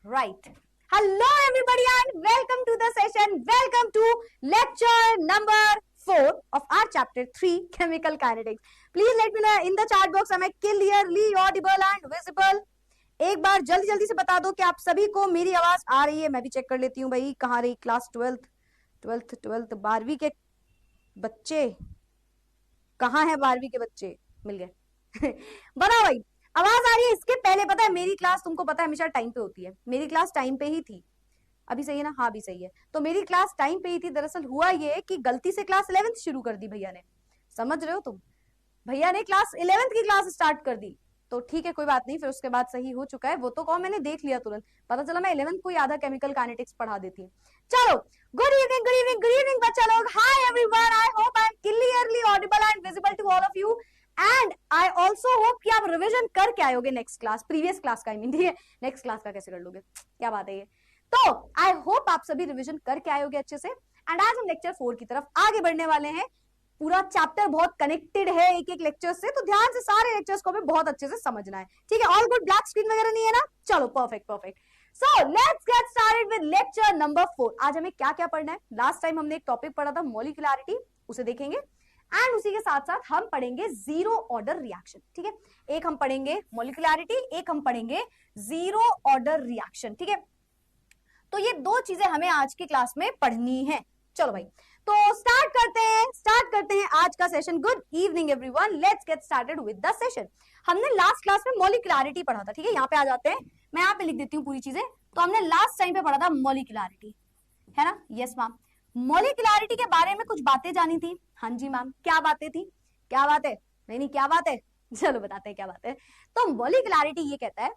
Right. Hello everybody and welcome to the session. Welcome to lecture number 4 of our chapter 3 chemical kinetics. Please let me know in the chat box am I clearly audible and visible. एक बार जल्दी जल्दी से बता दो कि आप सभी को मेरी आवाज आ रही है. मैं भी चेक कर लेती हूँ भाई कहाँ रही क्लास 12th 12वीं के बच्चे कहाँ है. 12वीं के बच्चे मिल गए. बताओ भाई आवाज आ रही है. इसके पहले पता है मेरी क्लास तुमको पता है हमेशा टाइम पे होती है. मेरी क्लास टाइम पे ही थी. अभी सही है ना? हाँ भी सही है. तो मेरी क्लास टाइम पे ही थी. दरअसल हुआ ये कि गलती से क्लास 11th शुरू कर दी भैया ने. समझ रहे हो तुम? भैया ने क्लास 11th की क्लास स्टार्ट कर दी. तो ठीक है कोई बात नहीं. फिर उसके बाद सही हो चुका है. वो तो कौन मैंने देख लिया तुरंत. पता चला मैं 11th को आधा केमिकल काइनेटिक्स पढ़ा देती. चलो good evening good evening good evening बच्चा लोग. Hi everyone. I hope I am clearly audible and visible to all of you. And I also hope कि आप रिविजन करके आयोगे नेक्स्ट क्लास, प्रीवियस क्लास का. आई मीन ठीक है, next class का कैसे कर लोगे, क्या बात है ये. तो आई होप आप सभी रिविजन करके आयोगे अच्छे से. एंड आज हम लेक्चर 4 की तरफ आगे बढ़ने वाले हैं. पूरा चैप्टर बहुत कनेक्टेड है एक एक लेक्चर से, तो ध्यान से सारे लेक्चर्स को हमें बहुत अच्छे से समझना है. ठीक है, ऑल गुड. ब्लैक स्क्रीन वगैरह नहीं है ना? चलो perfect perfect. So let's get started with lecture number 4. आज हमें क्या क्या पढ़ना है? लास्ट टाइम हमने एक टॉपिक पढ़ा था मॉलिक्यूलरिटी, उसे देखेंगे. एंड उसी के साथ साथ हम पढ़ेंगे जीरो ऑर्डर रिएक्शन. ठीक है, एक हम पढ़ेंगे मॉलिक्यूलरिटी, एक हम पढ़ेंगे जीरो ऑर्डर रिएक्शन. ठीक है, तो ये दो चीजें हमें आज की क्लास में पढ़नी है. चलो भाई तो स्टार्ट करते हैं आज का session. Good evening everyone. Let's get started with the session. हमने लास्ट क्लास में मॉलिक्यूलरिटी पढ़ा था. ठीक है, यहाँ पे आ जाते हैं. मैं यहाँ पे लिख देती हूँ पूरी चीजें. तो हमने लास्ट टाइम पे पढ़ा था मॉलिक्यूलरिटी, है ना? Yes ma'am. मॉलिक्यूलरिटी के बारे में कुछ बातें जानी थी. हाँ जी मैम. क्या बातें थी? क्या बात है? नहीं क्या बात है? चलो बताते हैं क्या बात है. तो मॉलिक्यूलरिटी ये कहता है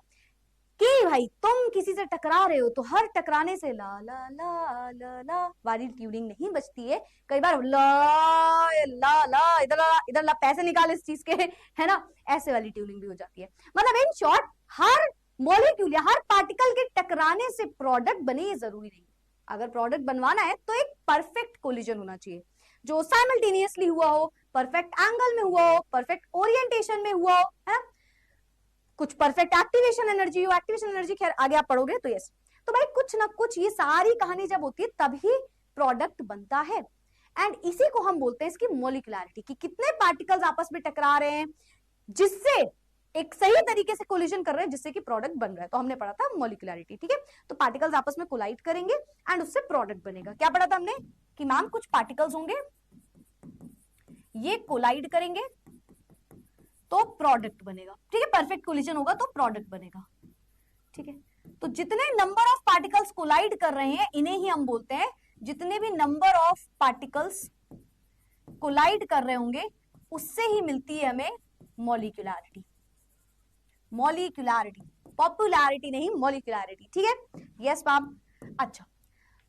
कि भाई तुम किसी से टकरा रहे हो तो हर टकराने से ला ला ला ला ला वाली ट्यूनिंग नहीं बचती है. कई बार ला ला ला इधर ला पैसे निकाल इस चीज के, है ना? ऐसे वाली ट्यूनिंग भी हो जाती है. मतलब इन शॉर्ट हर मॉलिक्यूल या हर पार्टिकल के टकराने से प्रोडक्ट बने ये जरूरी नहीं. अगर प्रोडक्ट बनवाना है तो एक परफेक्ट कोलिजन होना चाहिए जो साइमल्टेनियसली हुआ हो, परफेक्ट एंगल में हुआ हो, परफेक्ट ओरिएंटेशन में हुआ हो, है? कुछ परफेक्ट एक्टिवेशन एनर्जी हो. एक्टिवेशन एनर्जी खैर आगे आप पढ़ोगे तो यस. तो भाई कुछ ना कुछ ये सारी कहानी जब होती है तभी प्रोडक्ट बनता है. एंड इसी को हम बोलते हैं इसकी मॉलिक्यूलरिटी, कि कितने पार्टिकल्स आपस में टकरा रहे हैं जिससे एक सही तरीके से कोलिजन कर रहे हैं जिससे कि प्रोडक्ट बन रहा है. तो हमने पढ़ा था मॉलिक्यूलरिटी. ठीक है, तो पार्टिकल्स आपस में कोलाइड करेंगे एंड उससे प्रोडक्ट बनेगा. क्या पढ़ा था हमने? कि मैम कुछ पार्टिकल्स होंगे ये कोलाइड करेंगे तो प्रोडक्ट बनेगा. ठीक है, परफेक्ट कोलिजन होगा तो प्रोडक्ट बनेगा. ठीक है, तो जितने नंबर ऑफ पार्टिकल्स कोलाइड कर रहे हैं इन्हें ही हम बोलते हैं, जितने भी नंबर ऑफ पार्टिकल्स कोलाइड कर रहे होंगे उससे ही मिलती है हमें मॉलिक्यूलरिटी. मॉलिक्यूलरिटी, पॉपुलैरिटी नहीं, मॉलिक्यूलरिटी. ठीक है, यस मैम. अच्छा,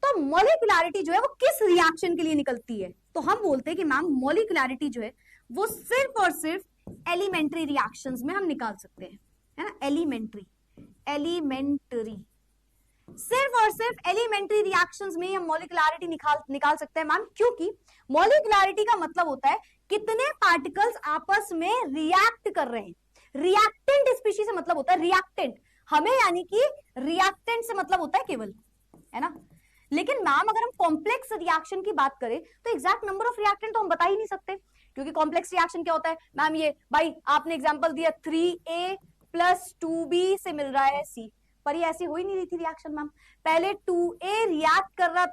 तो मॉलिक्यूलरिटी जो है वो किस रिएक्शन के लिए निकलती है? तो हम बोलते हैं कि मैम मॉलिक्यूलरिटी जो है वो सिर्फ और सिर्फ एलिमेंट्री रिएक्शंस में हम निकाल सकते हैं, है ना? एलिमेंट्री सिर्फ और सिर्फ एलिमेंट्री रिएक्शंस में हम मॉलिक्यूलरिटी निकाल सकते हैं मैम. क्योंकि मॉलिक्यूलरिटी का मतलब होता है कितने पार्टिकल्स आपस में रिएक्ट कर रहे हैं. रिएक्टेंट स्पीशीज से मतलब होता है रिएक्टेंट हमें, यानी कि रिएक्टेंट से मतलब होता है केवल, है ना? लेकिन मैम अगर हम कॉम्प्लेक्स रिएक्शन की बात करें तो एग्जैक्ट नंबर ऑफ रिएक्टेंट तो हम बता ही नहीं सकते. क्योंकि कॉम्प्लेक्स रिएक्शन क्या होता है मैम? ये भाई आपने एग्जांपल दिया 3A + 2B से मिल रहा है C, पर ये ऐसी हो ही नहीं रही थी रिएक्शन मैम. पहले 2A रिएक्ट कर रहा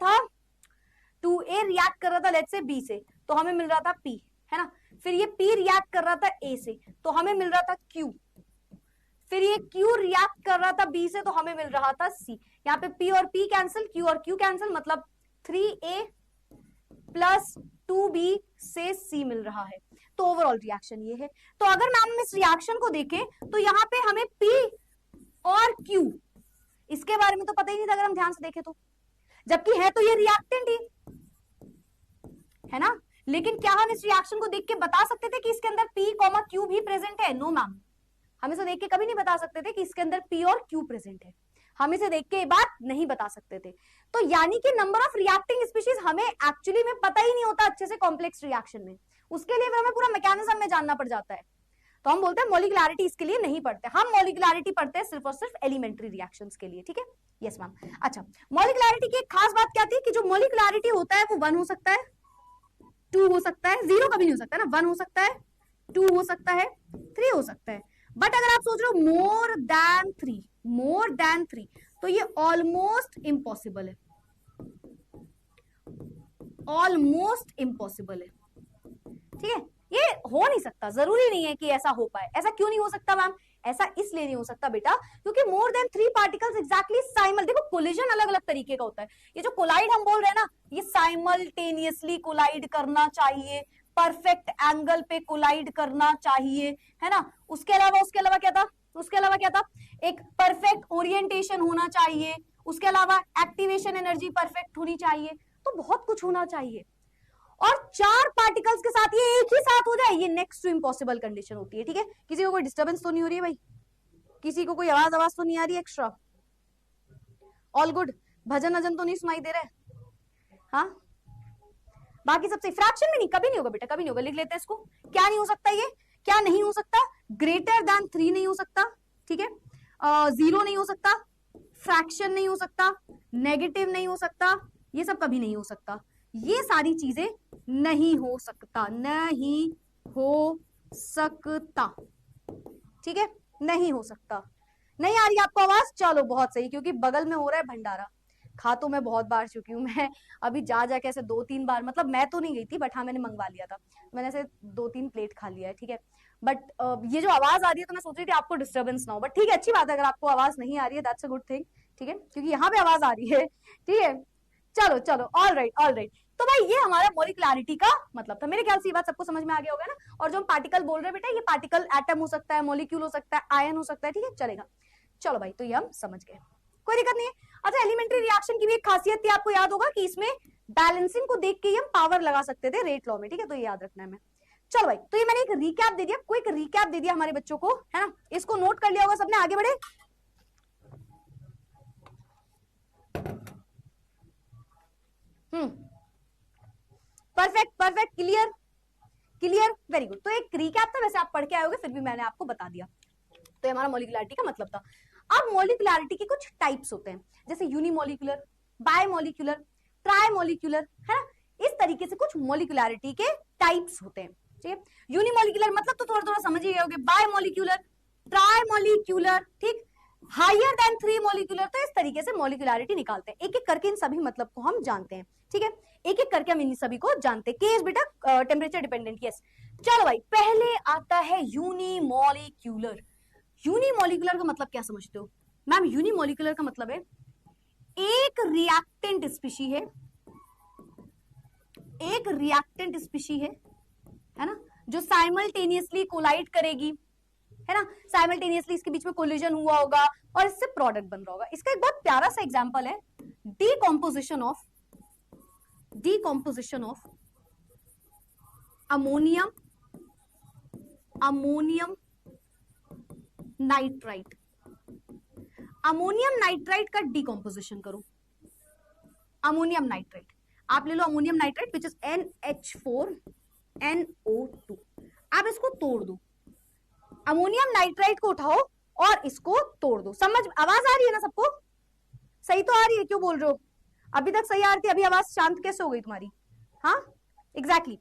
था लेट्स से B से, तो हमें मिल रहा था P, है ना? फिर ये P रिएक्ट कर रहा था A से, तो हमें मिल रहा था Q. फिर ये Q रिएक्ट कर रहा था B से, तो हमें मिल रहा था C. यहाँ पे P और P कैंसिल, Q और Q कैंसिल, मतलब 3A + 2B से C मिल रहा है. तो ओवरऑल रिएक्शन ये है. तो अगर मैम इस रिएक्शन को देखें तो यहाँ पे हमें P और Q इसके बारे में तो पता ही नहीं था अगर हम ध्यान से देखें तो, जबकि है तो ये रिएक्टेंट ही, है ना? लेकिन क्या हम इस रिएक्शन को देख के बता सकते थे कि इसके अंदर P, Q भी प्रेजेंट है? नो मैम, हम इसे देख के कभी नहीं बता सकते थे कि इसके अंदर P और Q प्रेजेंट है. हम इसे देख के ये बात नहीं बता सकते थे. तो यानी कि नंबर ऑफ रिएक्टिंग स्पीशीज हमें एक्चुअली में पता ही नहीं होता अच्छे से कॉम्प्लेक्स रिएक्शन में. उसके लिए फिर हमें पूरा मैकेनिज्म में जानना पड़ जाता है. तो हम बोलते हैं मॉलिक्युलैरिटी इसके लिए नहीं पढ़ते, हम मॉलिक्युलैरिटी पढ़ते हैं सिर्फ और सिर्फ एलिमेंट्री रिएक्शंस के लिए, ठीक है। Yes ma'am. अच्छा, मॉलिक्युलैरिटी की एक खास बात क्या थी कि जो मॉलिक्युलैरिटी होता है वो 1 हो सकता है, 2 हो सकता है, 0 कभी नहीं हो सकता ना, 1 हो सकता है, 2 हो सकता है, 3 हो सकता है। बट अगर आप सोच रहे हो मोर देन 3, तो ये ऑलमोस्ट इम्पॉसिबल है, ऑलमोस्ट इम्पॉसिबल है, ठीक है। ये हो नहीं सकता, जरूरी नहीं है कि ऐसा हो पाए। ऐसा क्यों नहीं हो सकता मैम? ऐसा इसलिए नहीं हो सकता बेटा क्योंकि मोर देन 3 पार्टिकल्स एग्जैक्टली साइमल, देखो कोलिजन अलग अलग तरीके का होता है, ये जो कोलाइड हम बोल रहे हैं ना, ये साइमल्टेनियसली कोलाइड करना चाहिए, परफेक्ट एंगल पे कोलाइड करना चाहिए, है ना। उसके अलावा क्या था, एक परफेक्ट ओरिएंटेशन होना चाहिए, उसके अलावा एक्टिवेशन एनर्जी परफेक्ट होनी चाहिए, तो बहुत कुछ होना चाहिए। और 4 पार्टिकल्स के साथ ये एक ही साथ हो जाए, ये नेक्स्ट टू इम्पॉसिबल कंडीशन होती है, ठीक है। किसी को कोई डिस्टर्बेंस तो नहीं हो रही है भाई? किसी को कोई आवाज तो नहीं आ रही एक्स्ट्रा? All good? भजन तो नहीं सुनाई दे रहे? हाँ, बाकी सबसे फ्रैक्शन में नहीं, कभी नहीं होगा बेटा, कभी नहीं होगा। लिख लेते हैं इसको। क्या नहीं हो सकता? ये क्या नहीं हो सकता? ग्रेटर देन 3 नहीं हो सकता, ठीक है, 0 नहीं हो सकता, फ्रैक्शन नहीं हो सकता, नेगेटिव नहीं हो सकता, ये सब कभी नहीं हो सकता, ये सारी चीजें नहीं हो सकता, नहीं हो सकता, ठीक है, नहीं हो सकता। नहीं आ रही आपको आवाज? चलो बहुत सही, क्योंकि बगल में हो रहा है भंडारा। खा तो मैं बहुत बार चुकी हूँ, मैं अभी जा जाके ऐसे 2-3 बार, मतलब मैं तो नहीं गई थी बट हाँ मैंने मंगवा लिया था, मैंने ऐसे 2-3 प्लेट खा लिया है, ठीक है। बट ये जो आवाज आ रही है तो मैं सोच रही थी आपको डिस्टर्बेंस ना हो, बट ठीक है, अच्छी बात है अगर आपको आवाज नहीं आ रही है, दैट्स अ गुड थिंग, ठीक है, क्योंकि यहाँ पे आवाज आ रही है, ठीक है। चलो ऑल राइट। तो भाई ये हमारा मॉलिक्युलैरिटी का मतलब था। मेरे ख्याल से ये बात सबको समझ में आ गया होगा ना। और जो हम पार्टिकल बोल रहे हैं बेटा, ये पार्टिकल एटम हो सकता है, मॉलिक्यूल हो सकता है, आयन हो सकता है, ठीक है, चलेगा। चलो भाई, तो ये हम समझ गए, कोई दिक्कत नहीं है। अच्छा, एलिमेंट्री रिएक्शन की भी एक खासियत थी, आपको याद होगा कि इसमें बैलेंसिंग को देख के ही हम पावर लगा सकते थे रेट लॉ में, ठीक है, तो ये याद रखना है मैं। चलो भाई, तो ये मैंने एक रिकैप दे दिया, क्विक रिकैप दे दिया हमारे बच्चों को, है ना। इसको नोट कर लिया होगा सबने, आगे बढ़े। Perfect, clear, very good. तो एक रिकैप था, वैसे आप पढ़ के आए होगे, फिर भी मैंने आपको बता दिया। तो हमारा मॉलिक्युलैरिटी का मतलब था। अब मॉलिक्युलैरिटी के कुछ टाइप्स होते हैं, जैसे यूनिमॉलिक्यूलर, बायमॉलिक्यूलर, ट्राइमॉलिक्यूलर, है ना। इस तरीके से कुछ मॉलिक्युलैरिटी के टाइप्स होते हैं, ठीक है। यूनिमॉलिक्यूलर मतलब तो थोड़ा समझ ही गए होंगे, बायमॉलिक्यूलर, ट्राइमॉलिक्यूलर, ठीक, हायर देन 3 मॉलिक्यूलर। तो इस तरीके से मॉलिक्युलैरिटी निकालते हैं, एक एक करके इन सभी मतलब को हम जानते हैं, ठीक है, एक एक करके हम इन सभी को जानते हैं। केस बेटा टेम्परेचर डिपेंडेंट, यस। चलो भाई, पहले आता है यूनिमॉलिक्यूलर। यूनिमॉलिक्यूलर का मतलब क्या समझते हो मैम? यूनिमॉलिक्यूलर का मतलब है एक रिएक्टेंट स्पीशी है, एक रिएक्टेंट स्पीशी है ना, जो साइमल्टेनियसली कोलाइड करेगी, है ना, साइमल्टेनियसली इसके बीच में कोलिजन हुआ होगा और इससे प्रोडक्ट बन रहा होगा। इसका एक बहुत प्यारा सा एग्जांपल है decomposition of ammonium nitrite. Ammonium nitrite का डीकॉम्पोजिशन करो, अमोनियम नाइट्राइट, आप ले लो ammonium nitrite which is NH4NO2, आप इसको तोड़ दो, अमोनियम नाइट्राइट को उठाओ और इसको तोड़ दो। समझ, आवाज आ रही है ना सबको? सही तो आ रही है, क्यों बोल रहे हो? अभी तक सही आ रही थी, अभी आवाज शांत कैसे हो गई तुम्हारी? हाँ एग्जैक्टली।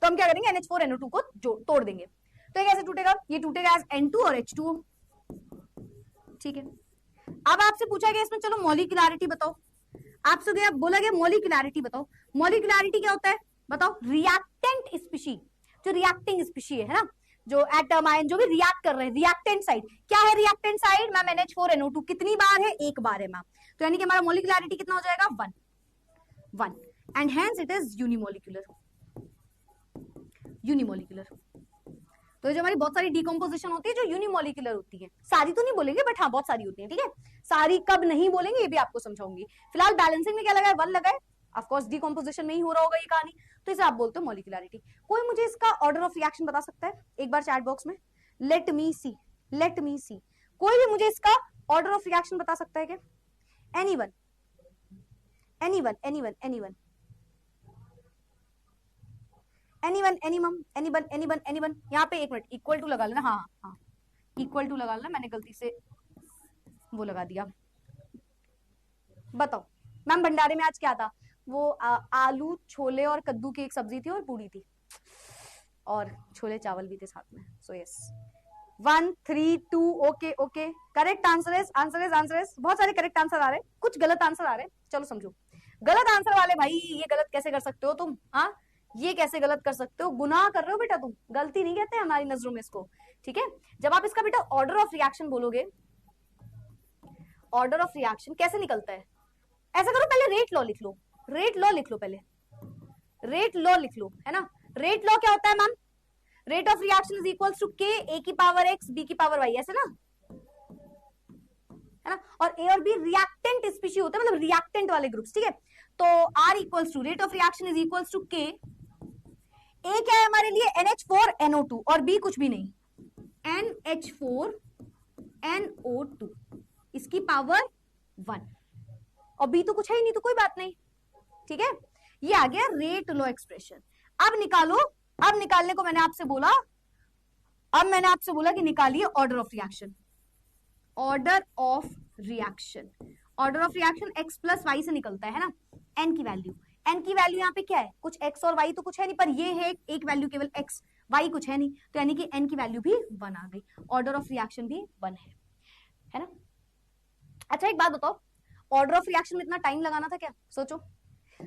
तो हम क्या करेंगे, NH4NO2 को तोड़ देंगे, तो ये कैसे टूटेगा? ये टूटेगा एज N2 और H2O, ठीक है। अब आपसे पूछा गया इसमें, चलो मॉलिक्युलैरिटी बताओ, आपसे गया बोला गया मॉलिक्युलैरिटी बताओ। मॉलिक्युलैरिटी क्या होता है बताओ? रिएक्टेंट स्पीशी, जो रिएक्टिंग स्पीशी है ना, जो एटम आयन जो भी रिएक्ट कर रहे हैं, रिएक्टेंट साइड क्या है? रिएक्टेंट साइड मैम NH4NO2 कितनी बार है? एक बार है मैम, तो यानी कि हमारा मॉलिक्युलैरिटी कितना हो जाएगा? 1 and hence it is unimolecular. तो जो हमारी बहुत सारी डिकम्पोजिशन होती है जो यूनिमॉलिक्यूलर होती है, सारी तो नहीं बोलेंगे बट हाँ बहुत सारी होती है, ठीक है। सारी कब नहीं बोलेंगे ये भी आपको समझाऊंगी। फिलहाल बैलेंसिंग में क्या लगा है? 1 लगा है, ऑफ कोर्स डिकम्पोजिशन में ही हो रहा होगा ये कहानी, तो इसे आप बोलते हो मॉलिक्युलैरिटी। कोई मुझे इसका ऑर्डर ऑफ रिएक्शन बता सकता है एक बार चैट बॉक्स में? लेट मी सी, कोई भी मुझे इसका ऑर्डर ऑफ रिएक्शन बता सकता है क्या? एनीवन? एनीवन एनीमम एनीवन एनीवन एनीवन, यहाँ पे 1 मिनट इक्वल टू लगा लेना, हाँ हाँ इक्वल टू लगा लेना, मैंने गलती से वो लगा दिया। बताओ मैम भंडारे में आज क्या था? वो आलू छोले और कद्दू की एक सब्जी थी और पूड़ी थी और छोले चावल भी थे साथ में। So yes 1 3 2 okay okay correct answer is बहुत सारे करेक्ट आंसर आ रहे हैं, कुछ गलत आंसर आ रहे हैं। चलो समझो गलत आंसर वाले भाई, ये गलत कैसे कर सकते हो तुम? हाँ ये कैसे गलत कर सकते हो? गुनाह कर रहे हो बेटा तुम, गलती नहीं कहते हमारी नजरों में इसको, ठीक है। जब आप इसका बेटा ऑर्डर ऑफ रिएक्शन बोलोगे, ऑर्डर ऑफ रिएक्शन कैसे निकलता है? ऐसा करो पहले रेट लॉ लिख लो, रेट लॉ लिख लो, पहले रेट लॉ लिख लो, है ना। रेट लॉ क्या होता है ma'am? Rate of reaction is equals to k a की पावर एक्स बी की पावर वाई, ऐसे ना, है ना। और ए और बी रिएक्टेंट स्पीशी होते हैं, मतलब रिएक्टेंट वाले ग्रुप्स, ठीक है। तो r equals to rate of reaction is equals to k, a क्या है हमारे लिए? NH4NO2 और बी कुछ भी नहीं, NH4NO2 इसकी पावर 1 और बी तो कुछ है ही नहीं, तो कोई बात नहीं, ठीक है। ये आ गया रेट लॉ एक्सप्रेशन। अब निकालो, अब निकालने को मैंने आपसे बोला, अब मैंने आपसे बोला कि निकालिए order of reaction. Order of reaction, order of reaction x plus y से निकलता है ना। n की वैल्यू, n की वैल्यू यहाँ पे क्या है? कुछ x और y तो कुछ है नहीं, पर ये है एक वैल्यू केवल x, y कुछ है नहीं, तो यानी कि n की वैल्यू भी 1 आ गई, ऑर्डर ऑफ रिएक्शन भी 1 है ना। अच्छा एक बात बताओ, ऑर्डर ऑफ रिएक्शन में इतना टाइम लगाना था क्या? सोचो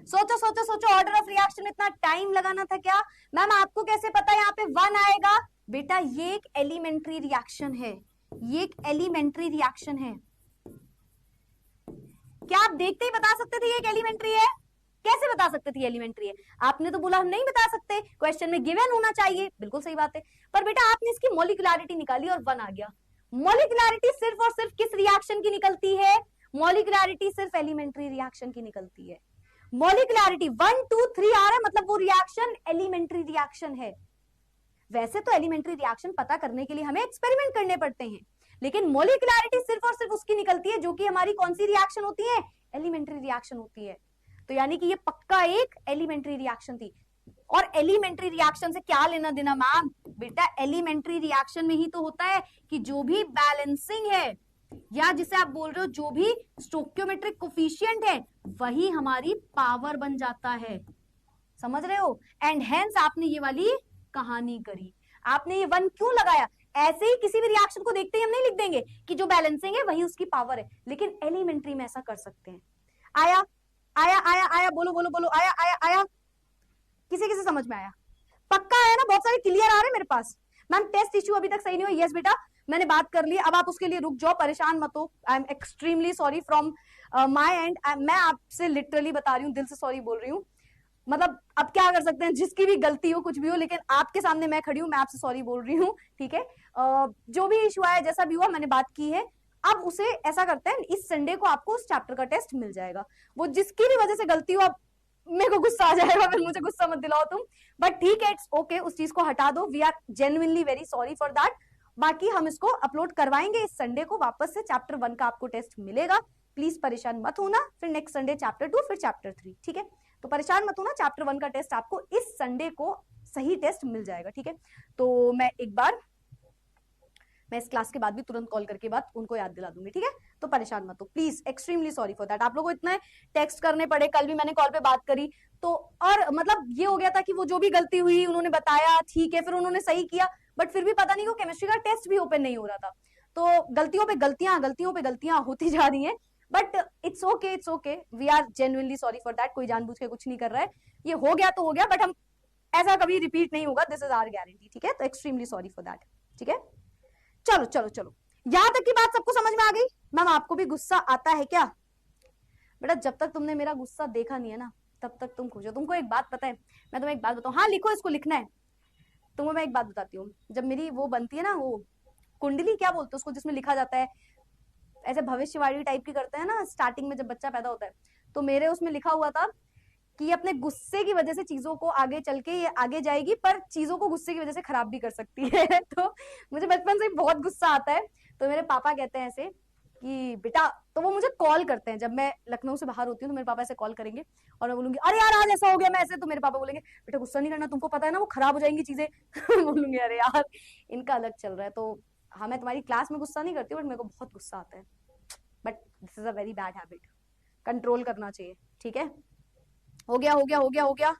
सोचो सोचो सोचो, ऑर्डर ऑफ रिएक्शन में इतना टाइम लगाना था क्या? मैम आपको कैसे पता यहाँ पे 1 आएगा? बेटा ये एक एलिमेंट्री रिएक्शन है, ये एक एलिमेंट्री रिएक्शन है। क्या आप देखते ही बता सकते थे ये एक एलिमेंट्री है? कैसे बता सकते थे एलिमेंट्री है? आपने तो बोला हम नहीं बता सकते, क्वेश्चन में गिवन होना चाहिए, बिल्कुल सही बात है। पर बेटा आपने इसकी मॉलिक्यूलरिटी निकाली और 1 आ गया। मॉलिक्यूलरिटी सिर्फ और सिर्फ किस रिएक्शन की निकलती है? मॉलिक्यूलरिटी सिर्फ एलिमेंट्री रिएक्शन की निकलती है। मॉलिक्यूलरिटी 1 2 3 आ रहा है, मतलब वो रिएक्शन एलिमेंट्री रिएक्शन है। वैसे तो एलिमेंट्री रिएक्शन पता करने के लिए हमें एक्सपेरिमेंट करने पड़ते हैं, लेकिन मॉलिक्यूलरिटी सिर्फ और सिर्फ उसकी निकलती है जो कि हमारी कौन सी रिएक्शन होती है? एलिमेंट्री रिएक्शन होती है। तो यानी कि ये पक्का एक एलिमेंट्री रिएक्शन थी। और एलिमेंट्री रिएक्शन से क्या लेना देना मैम? बेटा एलिमेंट्री रिएक्शन में ही तो होता है कि जो भी बैलेंसिंग है, या जिसे आप बोल रहे हो जो भी स्टोइकियोमेट्रिक कोफिशिएंट है, वही हमारी पावर बन जाता है। समझ रहे हो? एंड हेंस आपने ये वाली कहानी करी। आपने ये 1 क्यों लगाया? ऐसे ही किसी भी रिएक्शन को देखते ही हम नहीं लिख देंगे कि जो बैलेंसिंग है वही उसकी पावर है, लेकिन एलिमेंट्री में ऐसा कर सकते हैं। आया आया आया आया, बोलो बोलो बोलो, आया आया आया, किसी किसी समझ में आया? पक्का आया ना? बहुत सारे क्लियर आ रहे हैं मेरे पास। मैम टेस्ट इश्यू अभी तक सही नहीं हुआ। यस बेटा मैंने बात कर ली, अब आप उसके लिए रुक जाओ, परेशान मत हो। I am extremely sorry from my and. मैं आपसे लिटरली बता रही हूँ, दिल से सॉरी बोल रही हूँ। मतलब अब क्या कर सकते हैं, जिसकी भी गलती हो कुछ भी हो, लेकिन आपके सामने मैं खड़ी हूँ, मैं आपसे सॉरी बोल रही हूँ, ठीक है। जो भी इशू आया, जैसा भी हुआ, मैंने बात की है। अब उसे ऐसा करते हैं, इस संडे को आपको उस चैप्टर का टेस्ट मिल जाएगा। वो जिसकी भी वजह से गलती हो, अब मेरे को गुस्सा आ जाएगा, फिर मुझे गुस्सा मत दिलाओ तुम, बट ठीक है, इट्स ओके, उस चीज को हटा दो। We are genuinely very sorry for that. बाकी हम इसको अपलोड करवाएंगे इस संडे को, वापस से चैप्टर 1 का आपको टेस्ट मिलेगा। प्लीज परेशान मत होना, फिर नेक्स्ट संडे चैप्टर 2, फिर चैप्टर 3, ठीक है। तो परेशान मत होना, चैप्टर 1 का टेस्ट आपको इस संडे को सही टेस्ट मिल जाएगा, ठीक है। तो मैं इस क्लास के बाद भी तुरंत कॉल करके बात उनको याद दिला दूंगी, ठीक है। तो परेशान मत हो please, extremely sorry for that. आप लोगों को इतना टेक्स्ट करने पड़े, कल भी मैंने कॉल पे बात करी, तो और मतलब ये हो गया था कि वो जो भी गलती हुई उन्होंने बताया, ठीक है, फिर उन्होंने सही किया, बट फिर भी पता नहीं वो केमिस्ट्री का टेस्ट भी ओपन नहीं हो रहा था। तो गलतियों पे गलतियां होती जा रही हैं, but it's okay, we are genuinely sorry for that. कोई जानबूझ के कुछ नहीं कर रहा है, ये हो गया तो हो गया, बट हम ऐसा कभी रिपीट नहीं होगा, दिस इज आवर गारंटी, ठीक है। तो एक्सट्रीमली सॉरी फॉर दैट, ठीक है। चलो चलो चलो, यहां तक की बात सबको समझ में आ गई? मैम आपको भी गुस्सा आता है क्या? बेटा जब तक तुमने मेरा गुस्सा देखा नहीं है ना, तब तक तुम खुश हो। तुमको एक बात पता है, मैं तुम्हें एक बात बताऊं, हाँ लिखो, इसको लिखना है। तुम्हें मैं एक बात बताती हूँ, जब मेरी वो बनती है ना, वो कुंडली क्या बोलते हैं उसको, जिसमें लिखा जाता है, ऐसे भविष्यवाणी टाइप की करते हैं ना स्टार्टिंग में जब बच्चा पैदा होता है, तो मेरे उसमें लिखा हुआ था कि अपने गुस्से की वजह से चीजों को आगे चल के ये आगे जाएगी, पर चीजों को गुस्से की वजह से खराब भी कर सकती है। तो मुझे बचपन से बहुत गुस्सा आता है, तो मेरे पापा कहते हैं ऐसे कि बेटा, तो वो मुझे कॉल करते हैं जब मैं लखनऊ से बाहर होती हूँ, तो मेरे पापा ऐसे कॉल करेंगे और मैं बोलूंगी अरे यार आज ऐसा हो गया, मैं ऐसे, तो मेरे पापा बोलेंगे बेटा गुस्सा नहीं करना, तुमको पता है ना वो खराब हो जाएंगी चीजें। बोलूंगी अरे यार इनका अलग चल रहा है। तो हाँ, मैं तुम्हारी क्लास में गुस्सा नहीं करती हूँ, बट मेरे को बहुत गुस्सा आता है, but this is a very bad habit, control करना चाहिए। ठीक है, हो गया हो गया हो गया हो गया।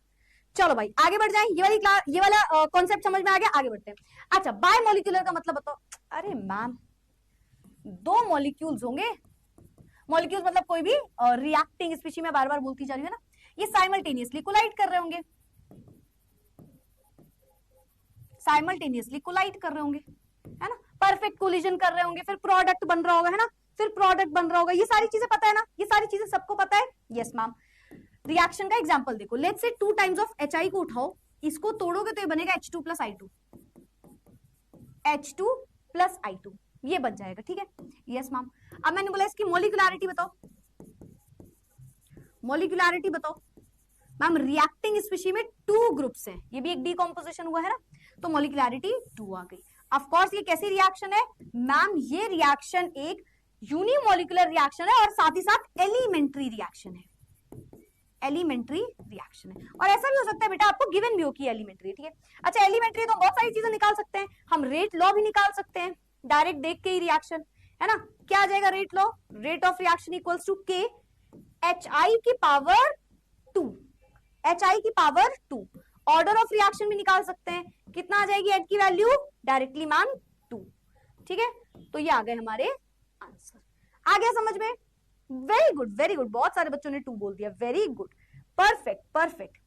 चलो भाई आगे बढ़ जाएं, ये वाली क्लास, ये वाला कॉन्सेप्ट समझ में आ गया, आगे बढ़ते हैं। अच्छा, बाय मॉलिक्यूलर का मतलब बताओ। अरे मैम, दो मॉलिक्यूल्स होंगे, मॉलिक्यूल्स मतलब कोई भी रिएक्टिंग स्पीशी, में बार बार बोलती जा रही है ना, ये साइमल्टेनियसली कोलाइड कर रहे होंगे, साइमल्टेनियसली कोलाइड कर रहे होंगे, है ना, परफेक्ट कोलिजन कर रहे होंगे, फिर प्रोडक्ट बन रहा होगा, है ना, फिर प्रोडक्ट बन रहा होगा, ये सारी चीजें पता है ना, ये सारी चीजें सबको पता है। Yes ma'am. रिएक्शन का एग्जांपल देखो, let's say 2 times of HI को उठाओ, इसको तोड़ोगे तो ये बनेगा H2 plus I2, H2 plus I2, ये बन जाएगा। ठीक है, यस मैम। अब मैंने बोला इसकी मोलिकुलरिटी बताओ, मोलिकुलरिटी बताओ। मैम रिएक्टिंग स्पीशी में 2 ग्रुप्स हैं, ये भी एक डीकॉम्पोजिशन हुआ है ना, तो मोलिकुलरिटी 2 आ गई। ऑफ कोर्स ये कैसी रिएक्शन है मैम, ये रिएक्शन एक यूनिमोलिकुलर रिएक्शन है और साथ ही साथ एलिमेंट्री रिएक्शन है, एलिमेंट्री रिएक्शन है। और ऐसा भी हो सकता है बेटा आपको गिवन भी हो कि एलिमेंट्री है। ठीक है, अच्छा एलिमेंट्री तो बहुत सारी चीजें निकाल सकते हैं, हम रेट लॉ भी निकाल सकते हैं डायरेक्ट देख के ही रिएक्शन, है ना। क्या आ जाएगा rate law, rate of reaction equals to k HI की पावर 2, HI की पावर 2। ऑर्डर ऑफ रिएक्शन भी निकाल सकते हैं, कितना आ जाएगी एड की वैल्यू, डायरेक्टली मैम 2। ठीक है, तो ये आ गए हमारे आंसर। आ गया समझ में, वेरी गुड वेरी गुड, बहुत सारे बच्चों ने 2 बोल दिया, वेरी गुड, परफेक्ट परफेक्ट।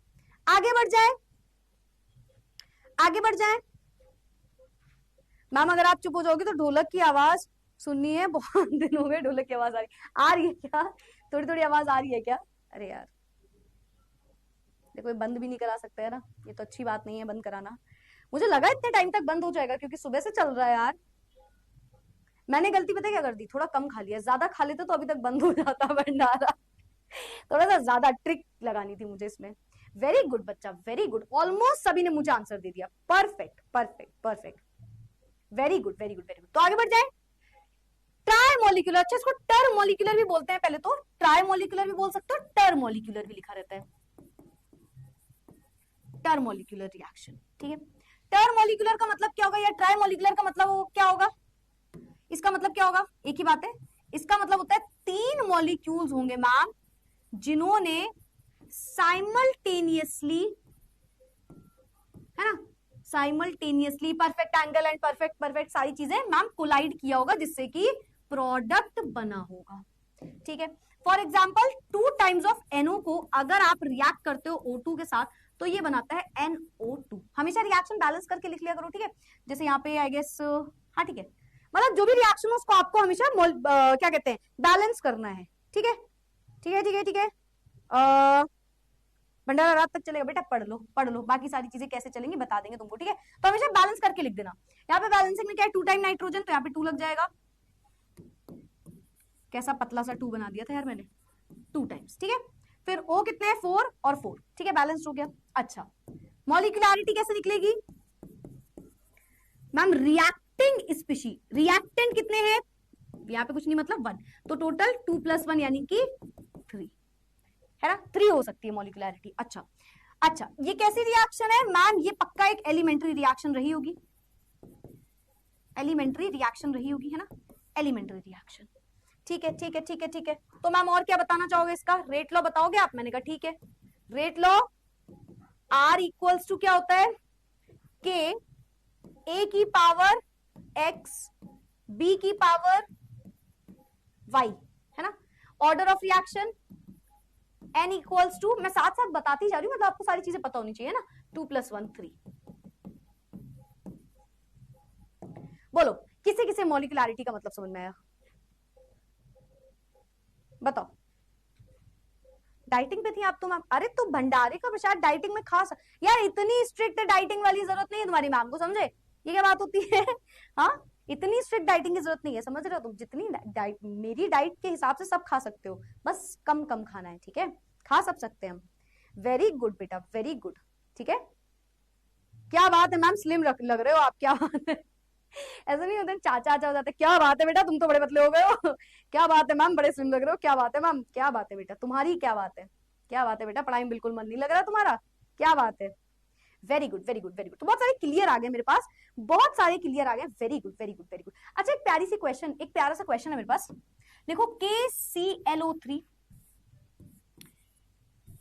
आगे बढ़ जाए, आगे बढ़ जाए। मैम अगर आप चुप हो जाओगे तो ढोलक की आवाज सुननी है, बहुत दिन हो गए ढोलक की आवाज आ रही है क्या, थोड़ी थोड़ी आवाज आ रही है क्या। अरे यार देखो, बंद भी नहीं करा सकते है ना, ये तो अच्छी बात नहीं है बंद कराना। मुझे लगा इतने टाइम तक बंद हो जाएगा क्योंकि सुबह से चल रहा है यार। मैंने गलती पता क्या कर दी, थोड़ा कम खा लिया, ज्यादा खा लेते तो अभी तक बंद हो जाता भंडारा। थोड़ा सा ज्यादा ट्रिक लगानी थी मुझे इसमें। वेरी गुड बच्चा, वेरी गुड, ऑलमोस्ट सभी ने मुझे आंसर दे दिया, perfect perfect perfect, very good very good very good. तो आगे बढ़ जाए, ट्राई मॉलिक्यूलर, अच्छा इसको टर मॉलिक्यूलर भी बोलते हैं, पहले तो ट्राई मॉलिक्यूलर भी बोल सकते हो, टर मॉलिक्यूलर भी लिखा रहता है, टर मॉलिक्यूलर रिएक्शन। ठीक है, टर मॉलिक्यूलर का मतलब क्या होगा या ट्राई मॉलिक्यूलर का मतलब क्या होगा, इसका मतलब क्या होगा, एक ही बात है, इसका मतलब होता है 3 मॉलिक्यूल्स होंगे मैम जिन्होंने साइमल्टेनियसली, है ना, simultaneously perfect angle and perfect perfect सारी चीजें मैम कोलाइड किया होगा जिससे कि प्रोडक्ट बना होगा। ठीक है, for example 2 times of NO को अगर आप रिएक्ट करते हो O2 के साथ तो ये बनाता है NO2। हमेशा रिएक्शन बैलेंस करके लिख लिया करो। ठीक है, जैसे यहाँ पे आई गेस, हाँ ठीक है, मतलब जो भी रिएक्शन हो उसको आपको हमेशा क्या कहते हैं, बैलेंस करना है। ठीक है ठीक है ठीक है ठीक है, भंडारा रात तक चलेगा बेटा, पढ़ लो, बाकी सारी चीजें कैसे चलेंगी बता देंगे तुमको। ठीक है, तो हमेशा बैलेंस करके लिख देना। यहाँ पे बैलेंसिंग में क्या है, 2 टाइम नाइट्रोजन, तो यहाँ पे 2 लग जाएगा। कैसा पतला सा 2 बना दिया था यार मैंने, 2 टाइम्स। ठीक है, फिर O कितने हैं, 4 और 4। ठीक है, बैलेंस हो गया। अच्छा, मॉलिक्यूलरिटी कैसे निकलेगी मैम, रिएक्टिंग स्पीशी, रिएक्टेंट कितने हैं, यहाँ पे कुछ नहीं मतलब 1, तो टोटल 2 + 1 यानी कि 3, है ना, 3 हो सकती है मॉलिक्यूलरिटी। अच्छा अच्छा, ये कैसी रिएक्शन है मैम, ये पक्का एक एलिमेंट्री रिएक्शन रही होगी, एलिमेंट्री रिएक्शन रही होगी, है ना, एलिमेंट्री रिएक्शन। ठीक है ठीक है ठीक है ठीक है, तो मैम और क्या बताना चाहोगे इसका, रेट लॉ बताओगे आप, मैंने कहा ठीक है, rate law R equals to क्या होता है, K A की पावर X B की पावर Y, है ना। Order of reaction N equals to, मैं साथ साथ बताती जा रही हूँ, मतलब आपको सारी चीजें पता होनी चाहिए ना, 2 + 1 3। बोलो किसे किसे मॉलिक्यूलरिटी का मतलब समझ में आया, बताओ। डाइटिंग पे थी आप तो मैम, अरे तो भंडारे का प्रसाद डाइटिंग में खा यार, इतनी स्ट्रिक्ट डाइटिंग वाली जरूरत नहीं है तुम्हारी मैम को, समझे, ये क्या बात होती है। हाँ, इतनी स्ट्रिक्ट डाइटिंग की जरूरत नहीं है, समझ रहे हो तुम, जितनी डाइट मेरी डाइट के हिसाब से सब खा सकते हो, बस कम कम खाना है। ठीक है, खा सब सकते हैं हम। वेरी गुड बेटा, वेरी गुड। ठीक है, क्या बात है मैम, स्लिम लग रहे हो आप, क्या बात है। ऐसा नहीं होता, चाचा चाचा हो जाते, क्या बात है बेटा तुम तो बड़े पतले हो गए हो, क्या बात है मैम बड़े स्लिम लग रहे हो, क्या बात है मैम, क्या बात है बेटा तुम्हारी, क्या बात है, क्या बात है बेटा पढ़ाई में बिल्कुल मन नहीं लग रहा तुम्हारा, क्या बात है। Very good very good very good. तो बहुत सारे क्लियर आ गए मेरे पास, बहुत सारे क्लियर आ गए, very good very good very good. अच्छा एक प्यारी सी क्वेश्चन, एक प्यारा सा क्वेश्चन है मेरे पास, देखो KClO3,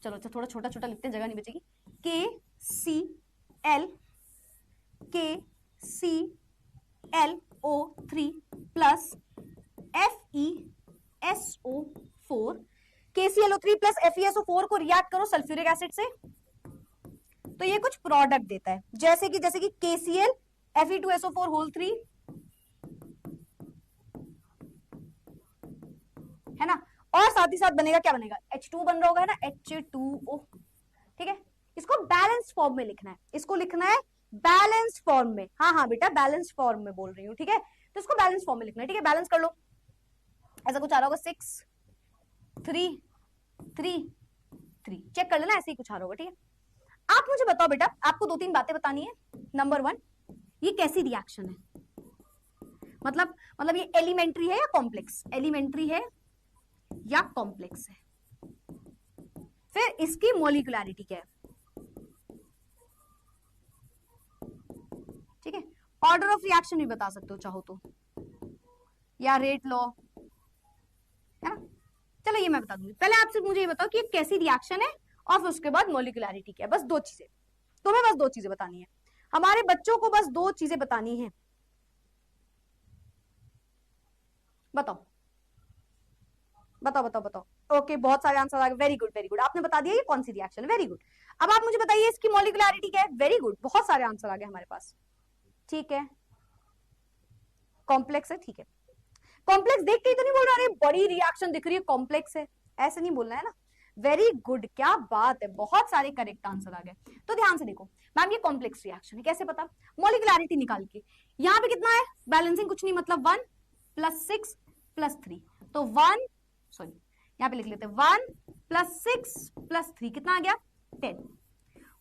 चलो अच्छा थोड़ा छोटा छोटा लिखते हैं, जगह नहीं बचेगी। KClO3 plus FeSO4, KClO3 plus FeSO4 को रिएक्ट करो सल्फ्यूरिक एसिड से, तो ये कुछ प्रोडक्ट देता है, जैसे कि KCl Fe2SO4 होल 3, है ना, और साथ ही साथ बनेगा, क्या बनेगा, H2 बन रहा होगा, है ना, H2O, ठीक है। इसको बैलेंस फॉर्म में लिखना है, इसको लिखना है बैलेंस फॉर्म में, हाँ हाँ बेटा बैलेंस फॉर्म में बोल रही हूँ, ठीक है, तो इसको बैलेंस फॉर्म में लिखना है, ठीक है। बैलेंस कर लो, ऐसा कुछ आ रहा होगा 6 3 3 3, चेक कर लेना, ऐसे ही कुछ आ रहा होगा, ठीक है। आप मुझे बताओ बेटा, आपको 2-3 बातें बतानी है। नंबर 1, ये कैसी रिएक्शन है, मतलब ये एलिमेंट्री है या कॉम्प्लेक्स, एलिमेंट्री है या कॉम्प्लेक्स है, फिर इसकी मॉलिक्यूलरिटी क्या है, ठीक है। ऑर्डर ऑफ रिएक्शन भी बता सकते हो चाहो तो, या रेट लॉ, है ना। चलो ये मैं बता दूंगी, पहले आपसे मुझे ये बताओ कि ये कैसी रिएक्शन है, और फिर उसके बाद मॉलिक्यूलरिटी क्या है, बस 2 चीजें, तुम्हें बस 2 चीजें बतानी है, हमारे बच्चों को बस 2 चीजें बतानी है, बताओ बताओ बताओ बताओ। ओके बहुत सारे आंसर आ गए, वेरी गुड वेरी गुड, आपने बता दिया ये कौन सी रिएक्शन है, वेरी गुड। अब आप मुझे बताइए इसकी मॉलिक्यूलरिटी क्या है, वेरी गुड, बहुत सारे आंसर आ गए हमारे पास, ठीक है। कॉम्प्लेक्स है, ठीक है। कॉम्प्लेक्स देख के ही तो नहीं बोल रहा अरे बड़ी रिएक्शन दिख रही है कॉम्प्लेक्स है, ऐसे नहीं बोलना है ना। वेरी गुड, क्या बात है, बहुत सारे करेक्ट आंसर आ गए। तो ध्यान से देखो मैम, ये कॉम्प्लेक्स रिएक्शन है, कैसे पता, मॉलिक्यूलरिटी निकाल के, यहाँ पे कितना है बैलेंसिंग, कुछ नहीं मतलब 1 + 6 + 3, तो 1 सॉरी यहाँ पे लिख लेते हैं 1 + 6 + 3 कितना आ गया 10,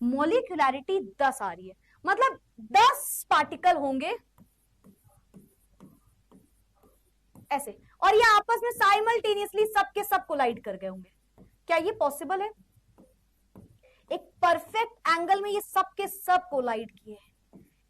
मॉलिक्यूलरिटी 10 आ रही है, मतलब 10 पार्टिकल होंगे ऐसे, और ये आपस में साइमल्टेनियसली सबके सब कोलाइड कर गए होंगे, क्या ये पॉसिबल है, एक परफेक्ट एंगल में ये सबके सब कोलाइड किए हैं,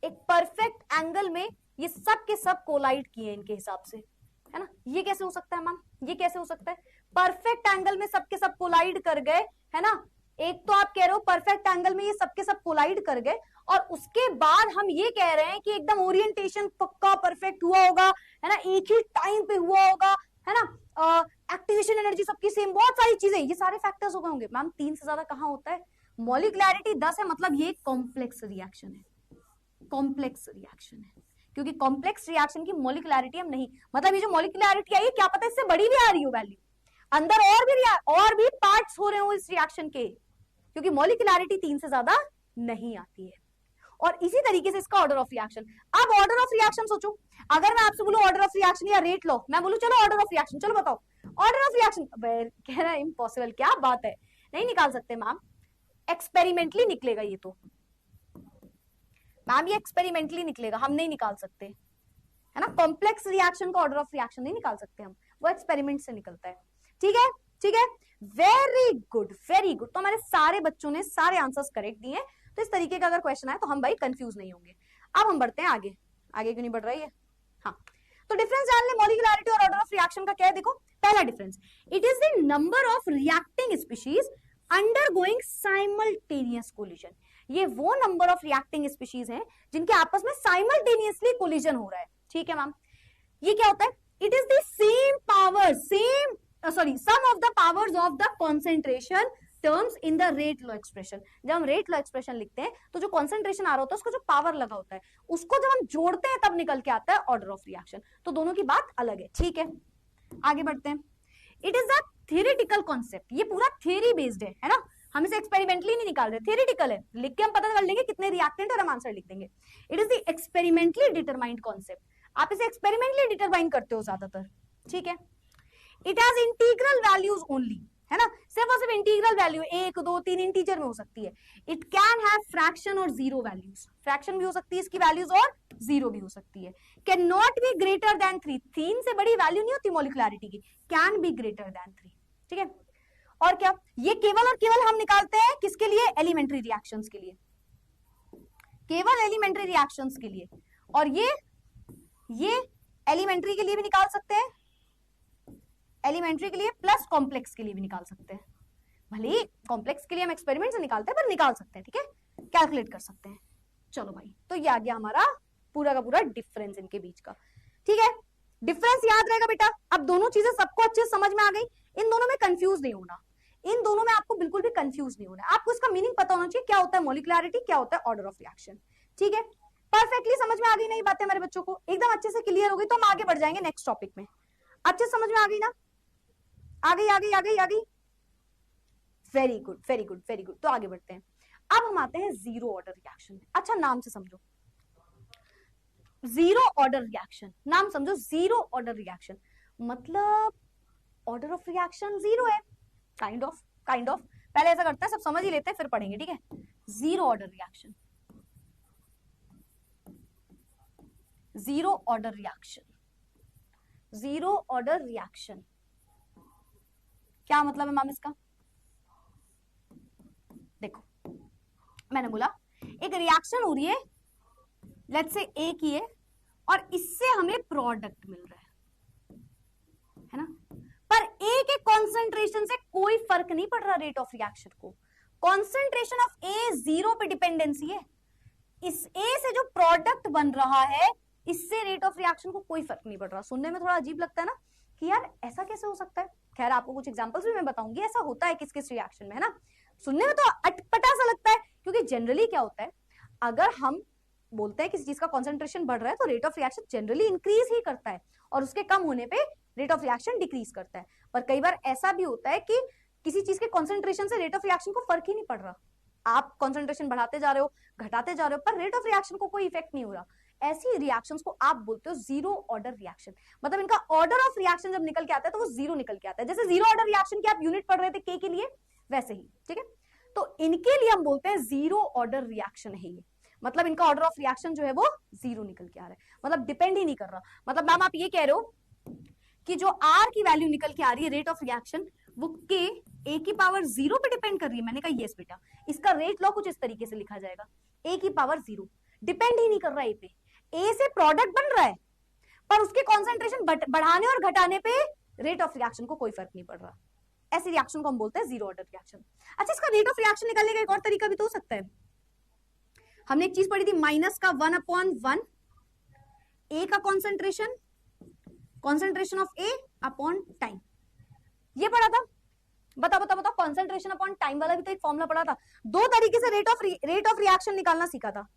एक परफेक्ट एंगल में ये सबके सब कोलाइड किए इनके हिसाब से, है ना। ये कैसे हो सकता है मैम, ये कैसे हो सकता है, परफेक्ट एंगल में सबके सब कोलाइड कर गए, है ना। एक तो आप कह रहे हो परफेक्ट एंगल में ये सबके सब कोलाइड कर गए, और उसके बाद हम ये कह रहे हैं कि एकदम ओरिएंटेशन पक्का परफेक्ट हुआ होगा, है ना, एक ही टाइम पे हुआ होगा, है ना, एक्टिवेशन एनर्जी सबकी सेम, बहुत सारी चीजें, ये सारे फैक्टर्स हो गए होंगे। मैम 3 से ज्यादा कहां होता है, मॉलिक्यूलरिटी 10 है, मतलब ये कॉम्प्लेक्स रिएक्शन है, कॉम्प्लेक्स रिएक्शन है, क्योंकि कॉम्प्लेक्स रिएक्शन की मॉलिक्यूलरिटी हम नहीं, मतलब ये जो मॉलिक्यूलरिटी आई है क्या पता इससे बड़ी भी आ रही हो वैल्यू, अंदर और भी पार्ट्स हो रहे हो इस रिएक्शन के, क्योंकि मॉलिक्यूलरिटी 3 से ज्यादा नहीं आती है। और इसी तरीके से इसका ऑर्डर ऑफ रिएक्शन, अब ऑर्डर ऑफ रिएक्शन सोचो, अगर मैं आपसे बोलूं ऑर्डर ऑफ रिएक्शन या रेट लो, मैं बोलूं चलो ऑर्डर ऑफ रिएक्शन, चलो बताओ ऑर्डर ऑफ रिएक्शन, कह रहा है इम्पॉसिबल, क्या बात है, नहीं निकाल सकते मैम, एक्सपेरिमेंटली निकलेगा ये तो, मैम ये एक्सपेरिमेंटली निकलेगा, हम नहीं निकाल सकते, है ना, कॉम्प्लेक्स रिएक्शन का ऑर्डर ऑफ रिएक्शन नहीं निकाल सकते हम, वो एक्सपेरिमेंट से निकलता है, ठीक है ठीक है, वेरी गुड वेरी गुड। तो हमारे सारे बच्चों ने सारे आंसर्स करेक्ट दिए, तो इस तरीके का अगर क्वेश्चन आए तो हम भाई कंफ्यूज नहीं होंगे। अब हम बढ़ते हैं आगे, आगे क्यों नहीं बढ़ रही है, हाँ तो डिफरेंस जान ले मॉलिक्यूलरिटी और ऑर्डर ऑफ रिएक्शन का क्या है, देखो पहला difference, it is the number of reacting species undergoing simultaneous collision, ये वो नंबर ऑफ रिएक्टिंग स्पीशीज हैं जिनके आपस में साइमल्टेनियसली कोलिजन हो रहा है, ठीक है मैम। ये क्या होता है, it is the same power, sum of the powers of the concentration terms in the rate law expression. जब हम रेट लॉ एक्सप्रेशन लिखते हैं तो जो कंसंट्रेशन आ रहा होता है उसको जो पावर लगा होता है उसको जब हम जोड़ते हैं तब निकल के आता है ऑर्डर ऑफ रिएक्शन, तो दोनों की बात अलग है, ठीक है। आगे बढ़ते हैं, it is a theoretical concept, ये पूरा थियरी बेस्ड है ना, हम इसे एक्सपेरिमेंटली नहीं निकाल रहे, थियरेटिकल है, लिख के हम पता कर लेंगे कितने रिएक्टेंट और हम आंसर लिख देंगे। It is the experimentally determined concept, आप इसे एक्सपेरिमेंटली डिटरमाइन करते हो ज्यादातर, ठीक है। It has integral values only, है ना, सिर्फ और सिर्फ इंटीग्रल वैल्यू 1 2 3 इंटीजर में हो सकती है। इट कैन हैव फ्रैक्शन और जीरो वैल्यूज, फ्रैक्शन भी हो सकती है इसकी वैल्यूज और जीरो भी हो सकती है। Can not be greater than 3, 3 से बड़ी वैल्यू नहीं होती मॉलिक्युलैरिटी की, कैन बी ग्रेटर देन 3, ठीक है। और क्या, ये केवल और केवल हम निकालते हैं किसके लिए, एलिमेंट्री रिएक्शंस के लिए, केवल एलिमेंट्री रिएक्शंस के लिए। और ये एलिमेंट्री के लिए भी निकाल सकते हैं, एलिमेंट्री के लिए प्लस कॉम्प्लेक्स के लिए भी निकाल सकते हैं। भले कॉम्प्लेक्स के लिए हम एक्सपेरिमेंट से निकालते हैं पर निकाल सकते हैं, ठीक है, कैलकुलेट कर सकते हैं। चलो भाई, तो ये आ गया हमारा पूरा का पूरा डिफरेंस इनके बीच का, ठीक है। डिफरेंस याद रहेगा बेटा। अब दोनों चीजें सबको अच्छे से समझ में आ गई, इन दोनों में कंफ्यूज नहीं होना, इन दोनों में आपको बिल्कुल भी कंफ्यूज नहीं होना, आपको इसका मीनिंग पता होना चाहिए, क्या होता है मॉलिक्युलैरिटी, क्या होता है ऑर्डर ऑफ रिएक्शन, ठीक है। परफेक्टली समझ में आ गई ना ये बातें हमारे बच्चों को, एकदम अच्छे से क्लियर हो गई, तो हम आगे बढ़ जाएंगे नेक्स्ट टॉपिक में। अच्छे से समझ में आ गई ना, आ गई आ गई आ गई आ गई, very good very good very good. तो आगे बढ़ते हैं, अब हम आते हैं जीरो ऑर्डर रिएक्शन। अच्छा नाम से समझो, जीरो ऑर्डर रिएक्शन, नाम समझो, जीरो ऑर्डर रिएक्शन मतलब ऑर्डर ऑफ रिएक्शन जीरो है, काइंड ऑफ पहले ऐसा करते हैं, सब समझ ही लेते हैं फिर पढ़ेंगे, ठीक है। Zero order reaction, zero order reaction, zero order reaction क्या मतलब है मैम इसका? देखो मैंने बोला एक रिएक्शन हो रही है, लेट्स से ए की है, और इससे हमें प्रोडक्ट मिल रहा है ना, पर ए के कॉन्सेंट्रेशन से कोई फर्क नहीं पड़ रहा रेट ऑफ रिएक्शन को, कॉन्सेंट्रेशन ऑफ ए जीरो पे डिपेंडेंसी है, इस ए से जो प्रोडक्ट बन रहा है इससे रेट ऑफ रिएक्शन को कोई फर्क नहीं पड़ रहा। सुनने में थोड़ा अजीब लगता है ना कि यार ऐसा कैसे हो सकता है, खैर आपको कुछ एग्जांपल्स भी मैं बताऊंगी ऐसा होता है किस किस रिएक्शन में, है ना। सुनने में तो अटपटा सा लगता है, क्योंकि जनरली क्या होता है, अगर हम बोलते हैं किसी चीज का कॉन्सेंट्रेशन बढ़ रहा है तो rate of reaction generally increase ही करता है, और उसके कम होने पे रेट ऑफ रिएक्शन डिक्रीज करता है। पर कई बार ऐसा भी होता है कि किसी चीज के कॉन्सेंट्रेशन से रेट ऑफ रिएक्शन को फर्क ही नहीं पड़ रहा, आप कॉन्सेंट्रेशन बढ़ाते जा रहे हो, घटाते जा रहे हो, पर रेट ऑफ रिएक्शन को कोई इफेक्ट नहीं हो रहा। ऐसी रिएक्शंस को आप बोलते हो जीरो ऑर्डर रिएक्शन, मतलब इनका ऑर्डर ऑफ रिएक्शन जब निकल के आता है तो वो जीरो निकल के आता है। जैसे जीरो ऑर्डर रिएक्शन की आप यूनिट पढ़ रहे थे के के लिए, वैसे ही, ठीक है। तो इनके लिए हम बोलते हैं जीरो ऑर्डर रिएक्शन है ये, मतलब इनका ऑर्डर ऑफ रिएक्शन जो है वो जीरो निकल के आ रहा है, मतलब डिपेंड ही नहीं कर रहा। मतलब मैम आप ये कह रहे हो कि जो आर की वैल्यू निकल के आ रही है रेट ऑफ रिएक्शन, वो के ए की पावर जीरो पे डिपेंड कर रही है। मैंने कहा यस बेटा, इसका रेट लॉ कुछ इस तरीके से लिखा जाएगा, ए की पावर जीरो, डिपेंड ही नहीं कर रहा है ए पे, ए से प्रोडक्ट बन रहा है पर उसके कॉन्सेंट्रेशन बढ़ाने और घटाने पे रेट ऑफ रिएक्शन को कोई फर्क नहीं पड़ रहा। ऐसे रिएक्शन को हम बोलते हैं जीरो ऑर्डर रिएक्शन। अच्छा, इसका रेट ऑफ रिएक्शन निकालने का एक और तरीका भी तो हो सकता है। हमने एक चीज पढ़ी थी, माइनस का 1/1 ए का concentration of A upon time, ये पढ़ा था। बताओ बताओ बताओ, कॉन्सेंट्रेशन अपॉन टाइम वाला भी तो एक फॉर्मूला पढ़ा था। दो तरीके से रेट ऑफ रिएक्शन निकालना सीखा था।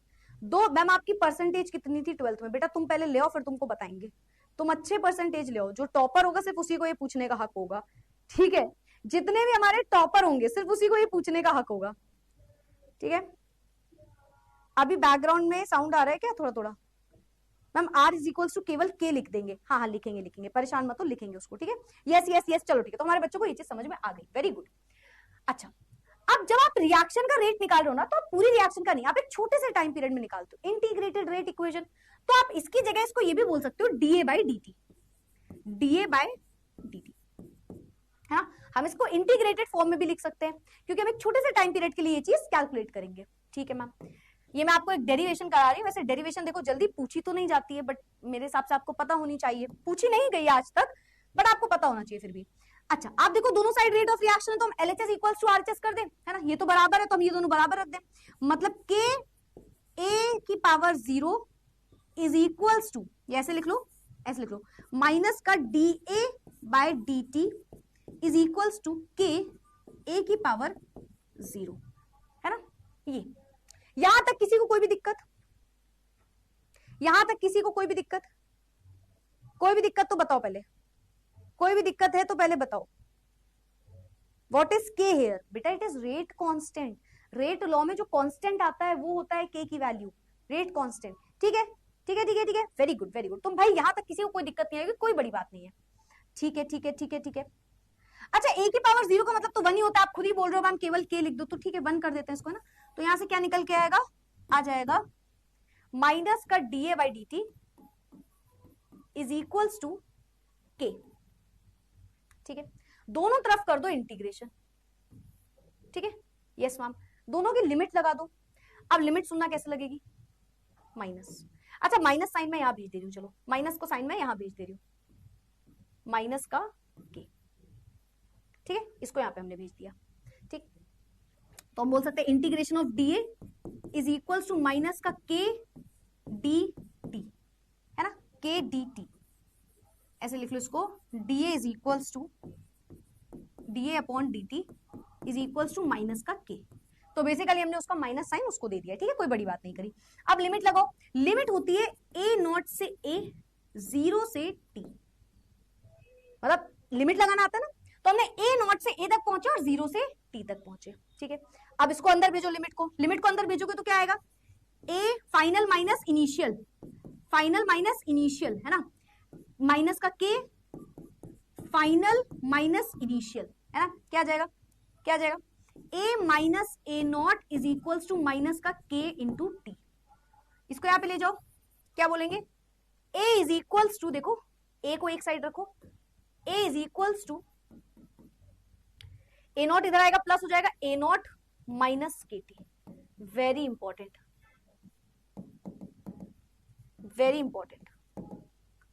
दो, मैम आपकी परसेंटेज कितनी थी 12th में? बेटा तुम पहले ले आओ फिर तुमको बताएंगे। तुम अच्छे परसेंटेज ले आओ, जो टॉपर होगा सिर्फ उसी को ये पूछने का हक होगा, ठीक है। जितने भी हमारे टॉपर होंगे सिर्फ उसी को ये पूछने का हक होगा, ठीक है। अभी बैकग्राउंड में साउंड आ रहा है क्या थोड़ा थोड़ा? Ma'am r is equals to केवल के लिख देंगे, हाँ हाँ लिखेंगे लिखेंगे, परेशान मत हो, लिखेंगे उसको, ठीक है। यस यस यस, चलो ठीक है। तो हमारे बच्चों को ये चीज समझ में आ गई, वेरी गुड। अच्छा, अब जब आप रिएक्शन का रेट निकाल रहे हो ना, तो आप पूरी रिएक्शन का नहीं, आप एक छोटे से टाइम पीरियड में निकालते हो, इंटीग्रेटेड रेट इक्वेशन। तो आप इसकी जगह इसको ये भी बोल सकते हो डीए बाई डी टी, है ना। हम इसको इंटीग्रेटेड फॉर्म में भी लिख सकते हैं, क्योंकि हम एक छोटे से टाइम पीरियड के लिए ये चीज कैलकुलेट करेंगे, ठीक है मैम। ये मैं आपको एक डेरिवेशन करा रही हूँ। वैसे डेरिवेशन देखो जल्दी पूछी तो नहीं जाती है, बट मेरे हिसाब से आपको पता होनी चाहिए, पूछी नहीं गई आज तक बट आपको पता होना चाहिए फिर भी। अच्छा, आप देखो दोनों साइड रेट ऑफ रिएक्शन है, तो हम LHS इक्वल्स टू RHS कर दें, है ना। ये तो बराबर है तो हम ये दोनों बराबर रख दें, मतलब के ए की पावर 0 इज इक्वल्स टू, ऐसे लिख लो, ऐसे लिख लो, माइनस का DA by DT is equals to k a की पावर 0, है ना। ये यहां तक किसी को कोई भी दिक्कत? यहां तक किसी को कोई भी दिक्कत? कोई भी दिक्कत तो बताओ पहले, कोई भी दिक्कत है तो पहले बताओ। व्हाट इज के हियर? बेटा it is rate constant. Rate law में जो कांस्टेंट आता है वो होता है के की वैल्यू, रेट कांस्टेंट, ठीक है ठीक है ठीक है ठीक है, वेरी गुड वेरी गुड। तुम भाई यहां तक किसी को कोई दिक्कत नहीं आएगी, कोई बड़ी बात नहीं है, ठीक है ठीक है ठीक है ठीक है। अच्छा a की पावर 0 का मतलब तो 1 ही होता है, आप खुद ही बोल रहे हो मैम केवल k लिख दो, तो ठीक है 1 कर देते हैं इसको ना। तो यहां से क्या निकल के आएगा, आ जाएगा माइनस का dA by dt is equals to k। ठीक है, दोनों तरफ कर दो इंटीग्रेशन। ठीक है, यस मैम, दोनों की लिमिट लगा दो। अब लिमिट सुनना कैसे लगेगी, माइनस। अच्छा माइनस साइन मैं यहां भेज दे रही हूँ, चलो माइनस को साइन मैं यहां भेज दे रही हूँ, माइनस का k। ठीक है, इसको यहां पे हमने भेज दिया। ठीक, तो हम बोल सकते हैं integration of dA is equals to minus का k dt, है ना, k dt। ऐसे लिख लो इसको, dA is equals to dA upon dt is equals to minus का k। तो बेसिकली हमने उसका माइनस साइन उसको दे दिया। ठीक है, कोई बड़ी बात नहीं करी। अब लिमिट लगाओ, लिमिट होती है a नॉट से a, 0 से t, मतलब लिमिट लगाना आता है ना, तो हमने a नॉट से a तक पहुंचे और 0 से t तक पहुंचे। ठीक है, अब इसको अंदर भेजो, लिमिट को अंदर भेजोगे तो क्या आएगा, a final minus initial, final minus initial, है ना, माइनस का k फाइनल माइनस इनिशियल, है ना, क्या आ जाएगा, क्या आ जाएगा, a minus a naught is equals to minus का k इंटू टी। इसको यहां पे ले जाओ, क्या बोलेंगे, a इज इक्वल्स टू, देखो a को एक साइड रखो, a is equals to a naught इधर आएगा प्लस हो जाएगा a नॉट माइनस के t. Very important, very important,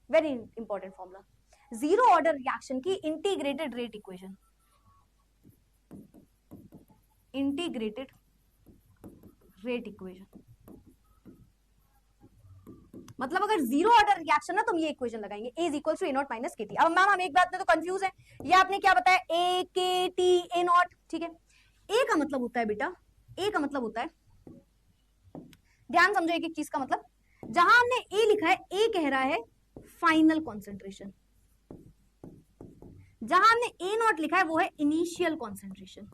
very important formula, zero order reaction की integrated rate equation, integrated rate equation, मतलब अगर जीरो ऑर्डर रिएक्शन ना तो हम ये इक्वेशन लगाएंगे, a is equal to a naught minus के टी। अब मैम हम एक बात में तो कंफ्यूज है, ये आपने क्या बताया, a k t a not. ठीक है, a का मतलब होता है बेटा, a का मतलब होता है, ध्यान समझो एक एक चीज का मतलब, जहां हमने a लिखा है a कह रहा है फाइनल कॉन्सेंट्रेशन, जहां हमने a नॉट लिखा है वो है इनिशियल कॉन्सेंट्रेशन,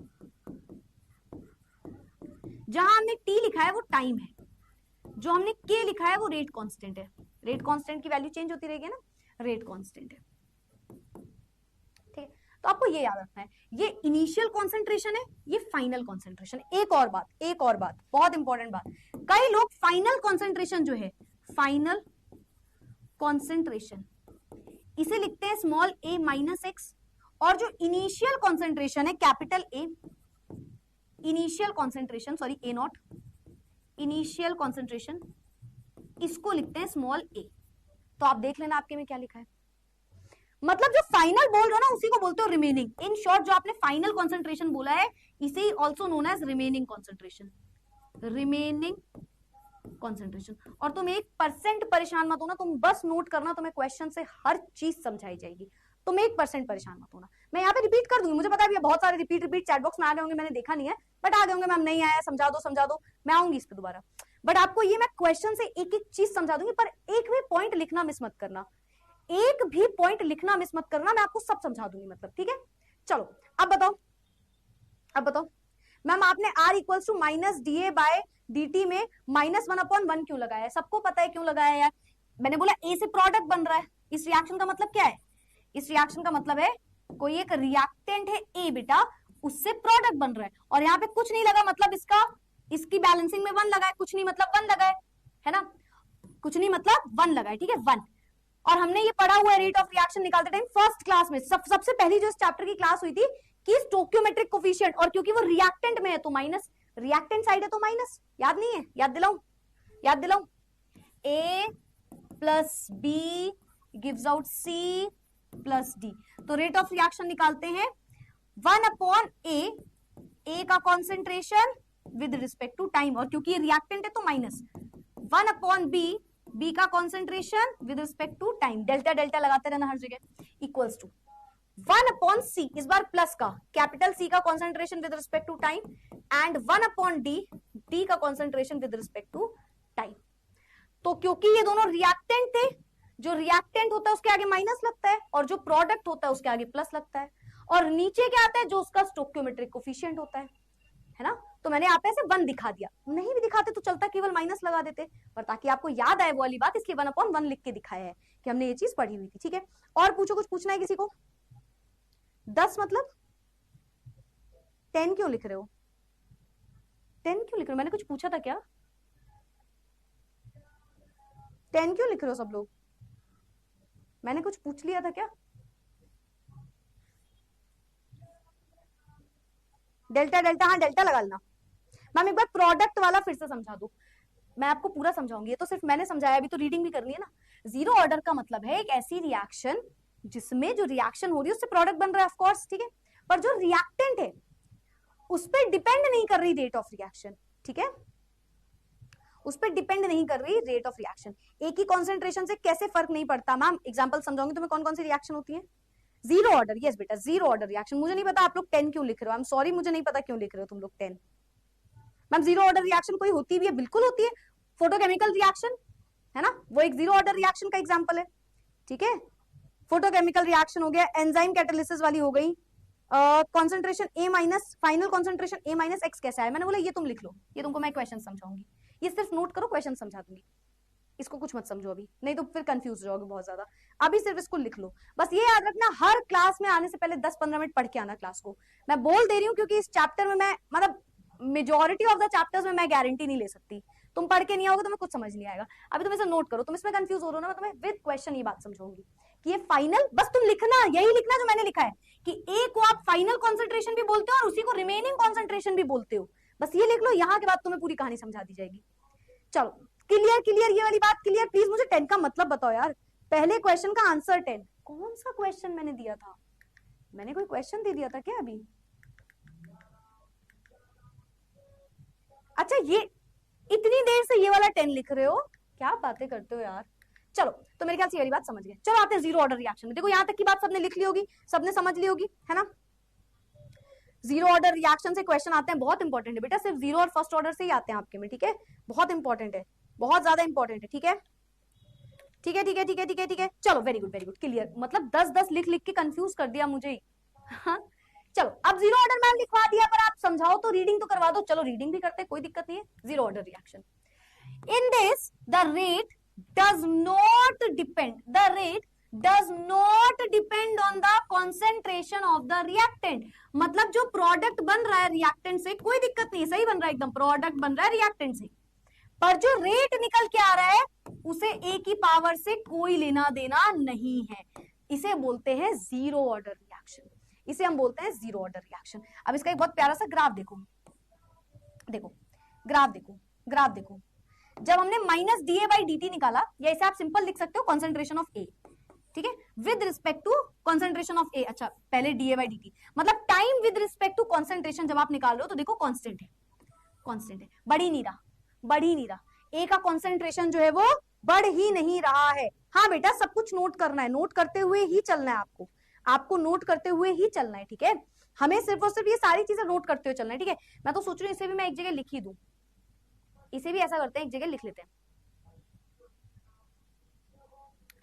जहां हमने t लिखा है वो टाइम है, जो हमने k लिखा है वो रेट कांस्टेंट है। रेट कांस्टेंट की वैल्यू चेंज होती रहेगी ना, रेट कांस्टेंट है। ठीक है, तो आपको ये याद रखना है, ये इनिशियल कॉन्सेंट्रेशन है, ये फाइनल कॉन्सेंट्रेशन है। एक और बात, एक और बात, बहुत इंपॉर्टेंट बात, कई लोग फाइनल कॉन्सेंट्रेशन जो है, फाइनल कॉन्सेंट्रेशन इसे लिखते हैं स्मॉल a माइनस एक्स, और जो इनिशियल कॉन्सेंट्रेशन है capital A, initial concentration sorry a not, initial concentration इसको लिखते हैं स्मॉल a। तो आप देख लेना आपके में क्या लिखा है, मतलब जो फाइनल बोल रहे हो ना उसी को बोलते हो रिमेनिंग। इन शॉर्ट जो आपने फाइनल कॉन्सेंट्रेशन बोला है इसे ही also known as remaining concentration, remaining concentration. और तुम 1% परेशान मत होना, तुम बस नोट करना, तुम्हें क्वेश्चन से हर चीज समझाई जाएगी, तुम 1% परेशान मत होना। मैं यहाँ पे रिपीट कर दूंगी, मुझे पता है बहुत सारे रिपीट चैट बॉक्स में आ गए होंगे, मैंने देखा नहीं है, बट आ गए होंगे मैम नहीं आया, समझा दो समझा दो, मैं आऊंगी इस पे दोबारा। बट आपको ये मैं क्वेश्चन से एक एक चीज समझा दूंगी, पर एक भी पॉइंट लिखना मिस मत करना, एक भी पॉइंट लिखना मिस मत करना, मैं आपको सब समझा दूंगी मतलब। ठीक है, चलो अब बताओ, अब बताओ मैम आपने r equals to minus d a by d t में माइनस 1/1 क्यों लगाया है, सबको पता है क्यों लगाया है यार, मैंने बोला a से प्रोडक्ट बन रहा है, इस रिएक्शन का मतलब क्या है, इस रिएक्शन का मतलब है कोई एक रिएक्टेंट है a बेटा, उससे प्रोडक्ट बन रहा है, और यहाँ पे कुछ नहीं लगा मतलब इसका, इसकी बैलेंसिंग में 1 लगा है, कुछ नहीं मतलब 1 लगा है ना, कुछ नहीं मतलब 1 लगा है। ठीक है, 1। और हमने ये पढ़ा हुआ है रेट ऑफ रिएक्शन निकालते टाइम फर्स्ट क्लास में, सबसे पहली जो इस चैप्टर की क्लास हुई थी कि स्टोक्योमेट्रिक कोफिशिएंट, और क्योंकि वो रिएक्टेंट में है तो माइनस, रिएक्टेंट साइड है तो माइनस, याद नहीं है, याद दिलाऊं, याद दिलाऊं, a plus b gives out c plus d. तो रेट ऑफ रिएक्शन निकालते हैं 1/a, a का concentration with respect to time, और क्योंकि ये रिएक्टेंट है तो माइनस 1/b, b का concentration with respect to time, delta delta लगाते रहना हर जगह, इक्वल्स टू 1/c, इस बार प्लस का, कैपिटल C का concentration with respect to time, and 1/d, d का concentration with respect to time. तो क्योंकि ये दोनों रिएक्टेंट थे, जो रिएक्टेंट होता है उसके आगे माइनस लगता है, और जो प्रोडक्ट होता है उसके आगे प्लस लगता है, और नीचे क्या आता है, जो उसका स्टोक्योमेट्रिक कोफिशिएंट होता है ना। तो मैंने यहाँ पे ऐसे 1 दिखा दिया, नहीं भी दिखाते तो चलता, केवल माइनस लगा देते, पर ताकि आपको याद आए वो वाली बात, इसलिए 1/1 लिख के दिखाया है कि हमने ये चीज पढ़ी हुई थी। ठीक है, और पूछो, कुछ पूछना है किसी को, 10 मतलब 10 क्यों लिख रहे हो? 10 क्यों लिख रहे हो? मैंने कुछ पूछा था क्या? 10 क्यों लिख रहे हो सब लोग? मैंने कुछ पूछ लिया था क्या? डेल्टा डेल्टा, हाँ डेल्टा लगा लेना। मैम एक बार प्रोडक्ट वाला फिर से समझा दो, मैं आपको पूरा समझाऊंगी। ये तो सिर्फ मैंने समझाया, अभी तो रीडिंग भी करनी है ना। जीरो ऑर्डर का मतलब है एक ऐसी रिएक्शन जिसमें जो रिएक्शन हो रही है उससे प्रोडक्ट बन रहा है, ऑफ कोर्स, ठीक है, पर जो रिएक्टेंट है उस पर डिपेंड नहीं कर रही रेट ऑफ रिएक्शन, ठीक है, उस पर डिपेंड नहीं कर रही रेट ऑफ रिएक्शन। एक ही कॉन्सेंट्रेशन से कैसे फर्क नहीं पड़ता? मैम एग्जांपल समझाऊंगी तुम्हें कौन कौन सी रिएक्शन होती है। जीरो ऑर्डर, यस बेटा, जीरो ऑर्डर रिएक्शन। मुझे नहीं पता आप लोग 10 क्यों लिख रहे हो, आई एम सॉरी, मुझे नहीं पता क्यों लिख रहे हो तुम लोग 10। मैम जीरो ऑर्डर रिएक्शन कोई होती भी है, बिल्कुल होती है, फोटोकेमिकल रिएक्शन है ना, वो एक जीरो ऑर्डर रिएक्शन का एग्जांपल है, ठीक है। फोटोकेमिकल रिएक्शन हो गया, एंजाइम कैटालिसिस वाली हो गई, कॉन्सेंट्रेशन ए माइनस, फाइनल कॉन्सेंट्रेशन ए माइनस एक्स कैसा है, मैंने बोला ये तुम लिख लो, ये तुमको मैं क्वेश्चन समझाऊंगी, ये सिर्फ नोट करो, क्वेश्चन समझा दूंगी, इसको कुछ मत समझो अभी, नहीं तो फिर कंफ्यूज हो जाओगे बहुत ज्यादा। अभी सिर्फ इसको लिख लो, बस ये याद रखना, हर क्लास में आने से पहले 10-15 मिनट पढ़ के आना क्लास को। मैं बोल दे रही हूँ क्योंकि इस चैप्टर में मैं मतलब मेजोरिटी ऑफ द चैप्टर्स में मैं गारंटी नहीं ले सकती, तुम पढ़ के नहीं आओगे तो मैं कुछ समझ नहीं आएगा। अभी तुम इसे नोट करो, तुम इसमें कंफ्यूज हो रहे हो ना, मैं तुम्हें विद क्वेश्चन ये बात समझाऊंगी कि ये फाइनल, बस तुम लिखना, यही लिखना जो मैंने लिखा है कि ए को आप फाइनल कॉन्सेंट्रेशन भी बोलते हो और उसी को रिमेनिंग कॉन्सेंट्रेशन भी बोलते हो, बस ये लिख लो, यहाँ के बाद तुम्हें पूरी कहानी समझा दी जाएगी। चलो क्लियर क्लियर, ये वाली बात क्लियर। प्लीज मुझे 10 का मतलब बताओ यार, पहले क्वेश्चन का आंसर 10, कौन सा क्वेश्चन मैंने दिया था? मैंने कोई क्वेश्चन दे दिया था क्या अभी? अच्छा, ये इतनी देर से ये वाला 10 लिख रहे हो, क्या बातें करते हो यार। चलो तो मेरे ख्याल से ये वाली बात समझ गए। चलो आते हैं जीरो ऑर्डर रिएक्शन में। देखो यहाँ तक की बात सबने लिख ली होगी, सबने समझ ली होगी, है ना। जीरो ऑर्डर रिएक्शन से क्वेश्चन आते हैं, बहुत इंपॉर्टेंट है बेटा, सिर्फ जीरो और फर्स्ट ऑर्डर से ही आते हैं आपके में, ठीक है, बहुत इंपॉर्टेंट है, बहुत ज्यादा इंपॉर्टेंट है, ठीक है, ठीक है, ठीक है, ठीक है, ठीक है, ठीक है। चलो very good, very good, clear, मतलब 10-10 लिख लिख के कंफ्यूज कर दिया मुझे। हाँ चलो, अब जीरो ऑर्डर मैम लिखवा दिया, पर आप समझाओ तो, रीडिंग तो करवा दो। चलो रीडिंग भी करते हैं, कोई दिक्कत नहीं है। Zero order reaction, in this the rate does not depend, the rate does not depend on the concentration of the reactant. मतलब जो प्रोडक्ट बन रहा है रिएक्टेंट से, कोई दिक्कत नहीं, सही बन रहा है एकदम, प्रोडक्ट बन रहा है रिएक्टेंट से, पर जो रेट निकल के आ रहा है उसे ए की पावर से कोई लेना देना नहीं है, इसे बोलते हैं जीरो ऑर्डर रिएक्शन, इसे हम बोलते हैं जीरो ऑर्डर रिएक्शन। अब इसका एक बहुत प्यारा सा ग्राफ देखो, देखो ग्राफ देखो, ग्राफ देखो, जब हमने minus d A by D T निकाला, या इसे आप सिंपल लिख सकते हो कॉन्सेंट्रेशन ऑफ ए, ठीक है, with respect to concentration of A. अच्छा पहले D A by D T, मतलब time with respect to concentration जब आप निकाल रहे हो तो देखो कांस्टेंट है, कांस्टेंट है, बढ़ ही नहीं रहा, बढ़ ही नहीं रहा, ए का कॉन्सेंट्रेशन जो है वो बढ़ ही नहीं रहा है। हाँ बेटा सब कुछ नोट करना है, नोट करते हुए ही चलना है आपको, आपको नोट करते हुए ही चलना है, ठीक है, हमें सिर्फ और सिर्फ ये सारी चीजें नोट करते हुए चलना है, ठीक है। मैं तो सोच रही हूँ इसे भी मैं एक जगह लिख ही दूं, इसे भी ऐसा करते हैं, एक जगह लिख लेते हैं,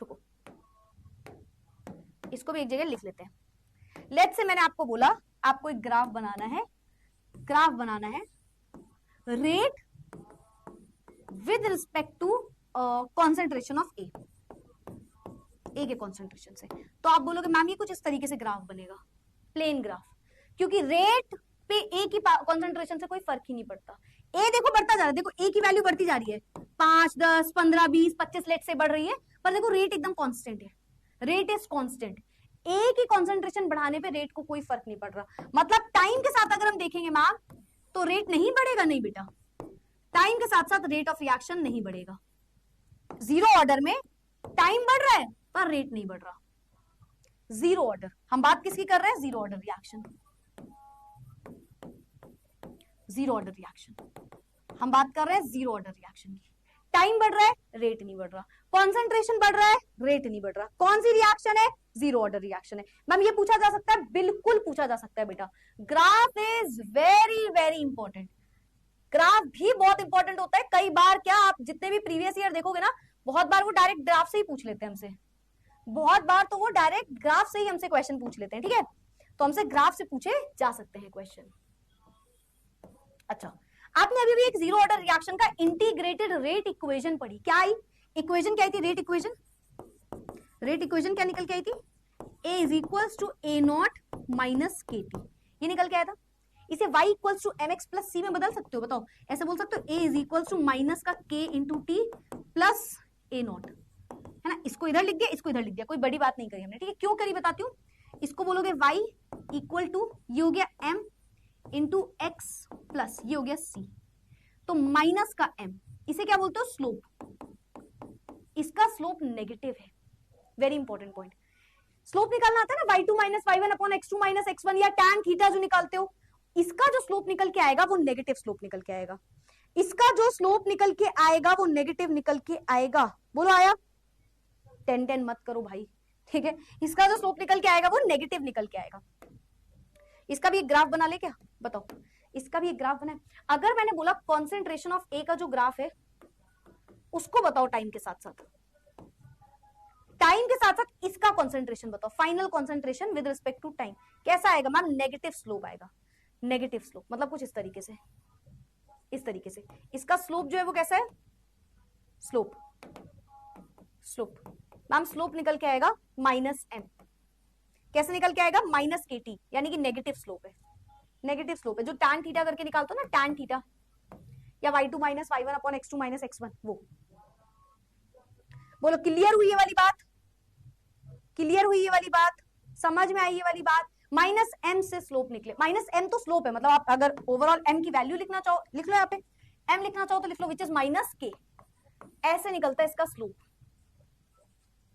रुको, इसको भी एक जगह लिख लेते हैं। लेट्स से मैंने आपको बोला आपको एक ग्राफ बनाना है, ग्राफ बनाना है rate with respect to concentration of A, A के कॉन्सेंट्रेशन से, तो आप बोलोगे मैम ये कुछ इस तरीके से ग्राफ बनेगा, प्लेन ग्राफ, क्योंकि रेट पे ए की कॉन्सेंट्रेशन से कोई फर्क ही नहीं पड़ता। ए देखो बढ़ता जा रहा है, देखो ए की वैल्यू बढ़ती जा रही है, 5, 10, 15, 20, 25 लेट से बढ़ रही है, पर देखो रेट एकदम कांस्टेंट है, रेट इज कांस्टेंट। ए की कॉन्सेंट्रेशन बढ़ाने पे रेट को कोई फर्क नहीं पड़ रहा, मतलब टाइम के साथ अगर हम देखेंगे मैम तो रेट नहीं बढ़ेगा, नहीं बेटा, टाइम के साथ साथ रेट ऑफ रिएक्शन नहीं बढ़ेगा। जीरो ऑर्डर में टाइम बढ़ रहा है पर रेट नहीं बढ़ रहा, जीरो ऑर्डर, हम बात किसकी कर रहे हैं, zero order reaction, zero order reaction, हम बात कर रहे हैं जीरो ऑर्डर रिएक्शन की। टाइम बढ़ रहा है, रेट नहीं बढ़ रहा, कॉन्सेंट्रेशन बढ़ रहा है, रेट नहीं बढ़ रहा, कौन सी रिएक्शन है, जीरो ऑर्डर रिएक्शन है। मैम ये पूछा जा सकता है, बिल्कुल पूछा जा सकता है बेटा, graph is very very important, graph भी बहुत इंपॉर्टेंट होता है। कई बार क्या आप जितने भी प्रीवियस ईयर देखोगे ना, बहुत बार वो डायरेक्ट ग्राफ से ही पूछ लेते हैं हमसे, बहुत बार तो वो डायरेक्ट ग्राफ से ही हमसे क्वेश्चन पूछ लेते हैं, ठीक है, तो हमसे ग्राफ से पूछे जा सकते हैं क्वेश्चन। अच्छा आपने अभी भी एक जीरो ऑर्डर रिएक्शन का इंटीग्रेटेड रेट इक्वेशन पढ़ी, क्या आई इक्वेशन, क्या आई थी रेट इक्वेशन, रेट इक्वेशन क्या निकल के आई थी, A is equals to A naught minus के टी, ये निकल के आया था। इसे y equals to M X plus C में बदल सकते हो, बताओ, ऐसे बोल सकते हो a is equals to minus का k into t plus a naught, है ना। इसको इधर लिख दिया, इसको इधर लिख दिया, कोई बड़ी बात नहीं करी हमने, ठीक है। क्यों करी बताती हूँ। इसको बोलोगे y इक्वल टू, ये हो गया m इंटू एक्स प्लस ये हो गया c, तो माइनस का m, इसे क्या बोलते हो, स्लोप। इसका स्लोप नेगेटिव है, वेरी इंपॉर्टेंट पॉइंट। स्लोप निकालना आता है ना, y2 minus y1 upon x2 minus x1 या tan थीटा जो निकालते हो, इसका जो स्लोप निकल के आएगा वो नेगेटिव स्लोप निकल के आएगा। इसका जो स्लोप निकल के आएगा वो नेगेटिव निकल के आएगा। बोलो आया, 10 मत करो भाई, ठीक है। इसका जो स्लोप निकल के आएगा वो नेगेटिव निकल के आएगा। इसका भी एक ग्राफ बना ले क्या, बताओ, इसका भी एक ग्राफ बना। अगर मैंने बोला कॉन्सेंट्रेशन ऑफ ए का जो ग्राफ है उसको बताओ टाइम के साथ साथ, टाइम के साथ साथ इसका कॉन्सेंट्रेशन बताओ, final concentration with respect to time कैसा आएगा मैम, नेगेटिव स्लोप आएगा। नेगेटिव स्लोप मतलब कुछ इस तरीके से, इस तरीके से। इसका स्लोप जो है वो कैसा है, स्लोप, स्लोप मैम स्लोप निकल के आएगा माइनस एम। कैसे निकल के आएगा, माइनस के टी, यानी कि नेगेटिव स्लोप है, नेगेटिव स्लोप है। जो tan थीटा करके निकालते हो ना, tan थीटा, या y2 minus y1 upon x2 minus x1, वो। बोलो क्लियर हुई ये वाली बात, क्लियर हुई ये वाली बात, समझ में आई ये वाली बात। माइनस एम से स्लोप निकले, माइनस एम तो स्लोप है, मतलब आप अगर ओवरऑल एम की वैल्यू लिखना चाहो लिख लो, यहाँ पे एम लिखना चाहो तो लिख लो, विच इज माइनस के। ऐसे निकलता है इसका स्लोप,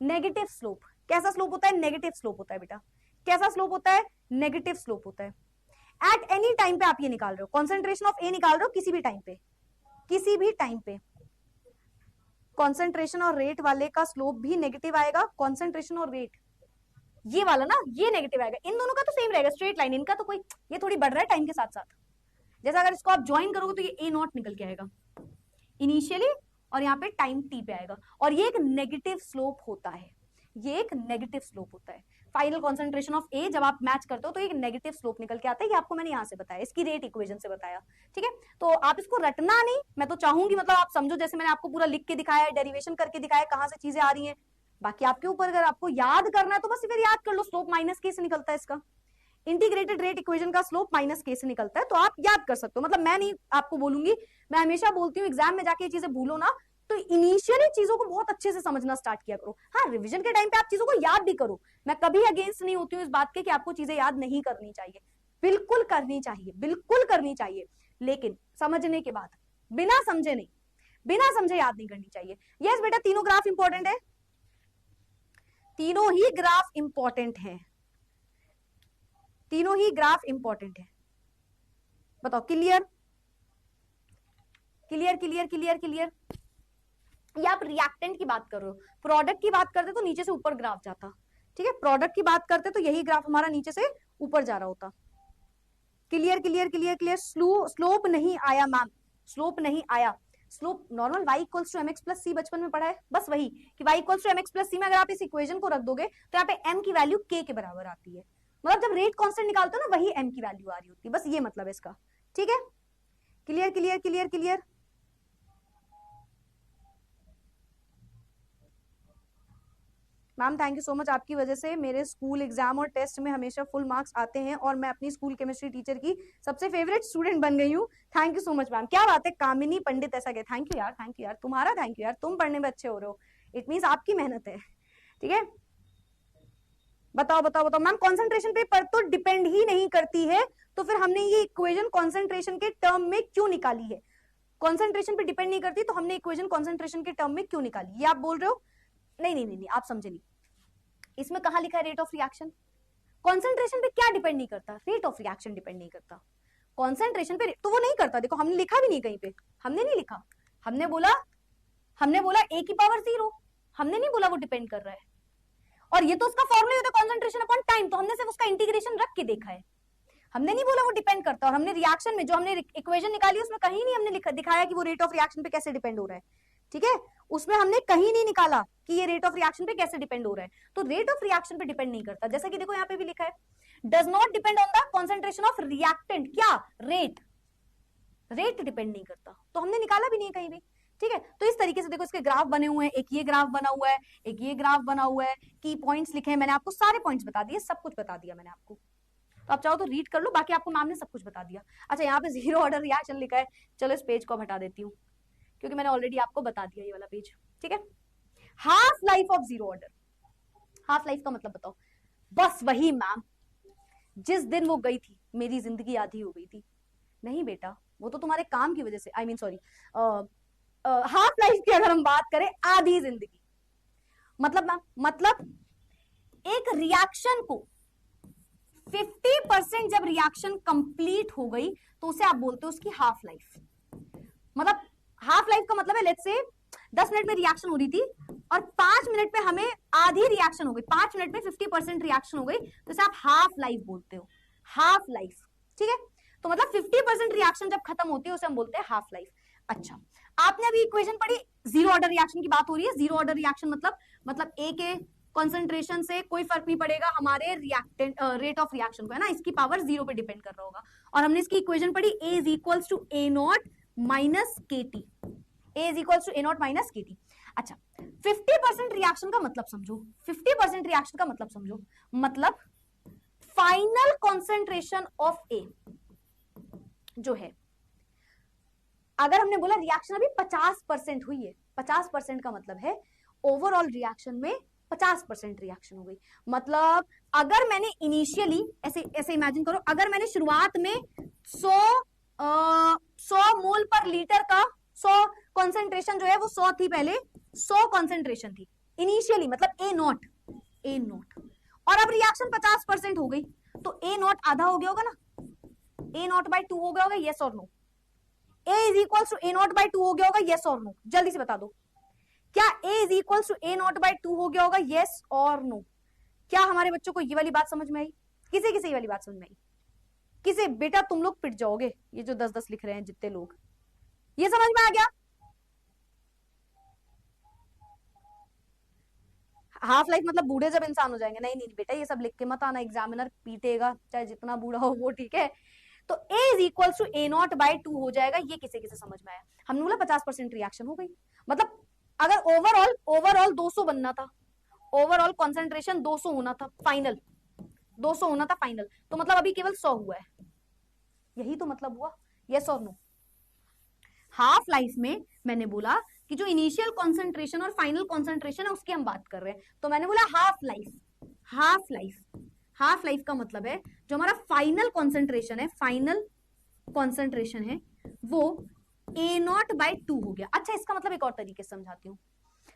नेगेटिव स्लोप। कैसा स्लोप होता है, नेगेटिव स्लोप होता है बेटा। कैसा स्लोप होता है, नेगेटिव स्लोप होता है। एट एनी टाइम पे आप ये निकाल रहे हो, कॉन्सेंट्रेशन ऑफ ए निकाल रहे हो किसी भी टाइम पे, किसी भी टाइम पे कॉन्सेंट्रेशन और रेट वाले का स्लोप भी नेगेटिव आएगा। कॉन्सेंट्रेशन और रेट ये वाला ना, ये नेगेटिव आएगा। इन दोनों का तो सेम रहेगा, स्ट्रेट लाइन। इनका तो कोई, ये थोड़ी बढ़ रहा है टाइम के साथ साथ। जैसा अगर इसको आप ज्वाइन करोगे तो ये ए नॉट निकल के आएगा इनिशियली, और यहाँ पे टाइम टी पे आएगा, और ये एक नेगेटिव स्लोप होता है, ये एक नेगेटिव स्लोप होता है। फाइनल कॉन्सेंट्रेशन ऑफ ए जब आप मैच करते हो तो एक नेगेटिव स्लोप निकल के आता है। ये आपको मैंने यहाँ से बताया, इसकी रेट इक्वेशन से बताया, ठीक है। तो आप इसको रटना नहीं, मैं तो चाहूंगी मतलब आप समझो, जैसे मैंने आपको पूरा लिख के दिखाया है, डेरिवेशन करके दिखाया है, कहाँ से चीजें आ रही हैं। बाकी आपके ऊपर, अगर आपको याद करना है तो बस फिर याद कर लो, स्लोप माइनस के से निकलता है इसका। इंटीग्रेटेड रेट इक्वेशन का स्लोप माइनस के से निकलता है, तो आप याद कर सकते हो। मतलब मैं नहीं आपको बोलूंगी, मैं हमेशा बोलती हूँ एग्जाम में जाके ये चीजें भूलो ना, तो इनिशियली चीजों को बहुत अच्छे से समझना स्टार्ट किया करो। हाँ, रिवीजन के टाइम पे आप चीजों को याद भी करो। मैं कभी अगेंस्ट नहीं होती हूँ इस बात के कि आपको चीजें याद नहीं करनी चाहिए, बिल्कुल करनी चाहिए, बिल्कुल करनी चाहिए, लेकिन समझने के बाद, बिना समझे नहीं, बिना समझे याद नहीं करनी चाहिए। यस बेटा, तीनों ग्राफ इंपॉर्टेंट है, तीनों ही ग्राफ इंपॉर्टेंट है, तीनों ही ग्राफ इंपॉर्टेंट है। बताओ clear, clear clear clear clear. ये आप रिएक्टेंट की बात कर रहे हो, प्रोडक्ट की बात करते तो नीचे से ऊपर ग्राफ जाता, ठीक है। प्रोडक्ट की बात करते तो यही ग्राफ हमारा नीचे से ऊपर जा रहा होता। Clear clear clear clear. Slope नहीं आया मैम, स्लोप नहीं आया। Slope normal y equals to mx plus C बचपन में पढ़ा है, बस वही कि y equals to mx plus C में अगर आप इस इक्वेशन को रख दोगे तो यहाँ पे m की वैल्यू k के बराबर आती है। मतलब जब रेट कांस्टेंट निकालते हो ना, वही m की वैल्यू आ रही होती है, बस ये मतलब है इसका, ठीक है। Clear clear clear clear. Ma'am thank you so much, आपकी वजह से मेरे स्कूल एग्जाम और टेस्ट में हमेशा फुल मार्क्स आते हैं और मैं अपनी स्कूल केमिस्ट्री टीचर की सबसे फेवरेट स्टूडेंट बन गई हूँ। Thank you so much ma'am, क्या बात है, कामिनी पंडित ऐसा क्या, थैंक यू यार, थैंक यू यार, तुम्हारा थैंक यू यार, तुम पढ़ने में अच्छे हो रहे हो, इट मीन्स आपकी मेहनत है, ठीक है। बताओ बताओ बताओ मैम, कॉन्सेंट्रेशन पे पर तो डिपेंड ही नहीं करती है, तो फिर हमने ये इक्वेशन कॉन्सेंट्रेशन के टर्म में क्यों निकाली है। कॉन्सेंट्रेशन पे डिपेंड नहीं करती तो हमने इक्वेशन कॉन्सेंट्रेशन के टर्म में क्यों निकाली, ये आप बोल रहे हो। नहीं नहीं नहीं, आप समझे नहीं, इसमें कहा लिखा है रेट ऑफ रिएक्शन। कॉन्सेंट्रेशन पे क्या डिपेंड नहीं करता, रेट ऑफ रिएक्शन डिपेंड नहीं करता। कॉन्सेंट्रेशन पे तो वो नहीं करता, देखो हमने लिखा भी नहीं कहीं पे, हमने नहीं लिखा, हमने बोला a की पावर 0, हमने नहीं बोला वो डिपेंड कर रहा है। और ये तो उसका फॉर्मूला होता है कॉन्सेंट्रेशन अपॉन टाइम, तो हमने सिर्फ उसका इंटीग्रेशन रख के देखा है, हमने नहीं बोला वो डिपेंड करता। और हमने रिएक्शन में जो हमने इक्वेशन निकाली उसमें कहीं नहीं हमने दिखाया कि वो रेट ऑफ रिएक्शन पे कैसे डिपेंड हो रहा है, ठीक है। उसमें हमने कहीं नहीं निकाला कि ये रेट ऑफ रिएक्शन पे कैसे डिपेंड हो रहा है, तो रेट ऑफ रिएक्शन पे डिपेंड नहीं करता। जैसा कि देखो यहाँ पे भी लिखा है, does not depend on the concentration of reactant, क्या रेट, रेट डिपेंड नहीं करता, तो हमने निकाला भी नहीं है कहीं भी, ठीक है। तो इस तरीके से देखो इसके ग्राफ बने हुए हैं, एक ये ग्राफ बना हुआ है, एक ये ग्राफ बना हुआ है, की पॉइंट्स लिखे हैं मैंने आपको, सारे पॉइंट्स बता दिए, सब कुछ बता दिया मैंने आपको, तो आप चाहो तो रीड कर लो, बाकी आपको मैम ने सब कुछ बता दिया। अच्छा यहाँ पे जीरो ऑर्डर रिएक्शन लिखा है, चलो इस पेज को हटा देती हूँ क्योंकि मैंने ऑलरेडी आपको बता दिया ये वाला पेज, ठीक है। Half life of zero order, half life का मतलब बताओ। बस वही मैम, जिस दिन वो गई थी मेरी जिंदगी आधी हो गई थी। नहीं बेटा, वो तो तुम्हारे काम की वजह से, I mean sorry, half life की अगर हम बात करें, आधी जिंदगी मतलब मैम, मतलब एक रिएक्शन को 50% जब रिएक्शन कंप्लीट हो गई तो उसे आप बोलते हो उसकी हाफ लाइफ। मतलब हाफ लाइफ का मतलब है, लेट्स से 10 मिनट में रिएक्शन हो रही थी और 5 मिनट पे हमें आधी रिएक्शन हो गई, 5 मिनट में 50% रिएक्शन हो गई, तो इसे आप हाफ लाइफ बोलते हो, हाफ लाइफ, ठीक है। तो मतलब 50% रिएक्शन जब खत्म होती है उसे हम बोलते हैं हाफ लाइफ। अच्छा, आपने अभी इक्वेशन पढ़ी, जीरो ऑर्डर रिएक्शन की बात हो रही है। जीरो ऑर्डर रिएक्शन मतलब ए के कॉन्सेंट्रेशन से कोई फर्क नहीं पड़ेगा हमारे रिएक्टेंट रेट ऑफ रिएक्शन को, है ना, इसकी पावर 0 पे डिपेंड कर रहा होगा। और हमने इसकी इक्वेशन पढ़ी, A is equals to A naught minus के T, A is equals to A naught minus के टी। अच्छा, 50% रिएक्शन का मतलब समझो, 50% रिएक्शन का मतलब समझो, मतलब फाइनल कॉन्सेंट्रेशन ऑफ ए जो है, अगर हमने बोला रिएक्शन अभी 50% हुई है, 50% का मतलब है ओवरऑल रिएक्शन में 50% रिएक्शन हो गई। मतलब अगर मैंने इनिशियली ऐसे इमेजिन करो, अगर मैंने शुरुआत में 100 मोल पर लीटर का 100 कॉन्सेंट्रेशन जो है वो 100 थी, पहले 100 कॉन्सेंट्रेशन थी इनिशियली, मतलब ए नॉट, और अब रिएक्शन 50% हो गई, तो ए नॉट आधा हो गया होगा ना, ए नॉट बाई 2 हो गया होगा, यस और no. A is equal to A naught by 2 हो गया होगा, यस और नो, जल्दी से बता दो, क्या A is equal to A naught by 2 हो गया होगा, यस और नो। क्या हमारे बच्चों को ये वाली बात समझ में आई? किसे किसे ये वाली बात समझ में आई? किसे? बेटा तुम लोग पिट जाओगे, ये जो 10-10 लिख रहे हैं जितने लोग, ये समझ में आ गया? हाफ लाइफ मतलब बूढ़े जब इंसान हो जाएंगे, नहीं नहीं बेटा ये सब लिख के मत आना, एग्जामिनर पीटेगा चाहे जितना बूढ़ा हो वो, ठीक है। तो A is equal to A naught by 2 हो जाएगा, ये किसे किसे समझ में आया? हमने बोला 50% रिएक्शन हो गई, मतलब अगर ओवरऑल 200 बनना था, ओवरऑल कॉन्सेंट्रेशन 200 होना था, फाइनल 200 होना था फाइनल, तो मतलब अभी केवल 100 हुआ है, यही तो मतलब हुआ, यस और नो। हाफ लाइफ में मैंने बोला कि जो इनिशियल कॉन्सेंट्रेशन और फाइनल कॉन्सेंट्रेशन है उसकी हम बात कर रहे हैं, तो मैंने बोला हाफ लाइफ का मतलब है जो हमारा फाइनल कॉन्सेंट्रेशन है वो ए नॉट बाई 2 हो गया। अच्छा, इसका मतलब एक और तरीके से समझाती हूँ।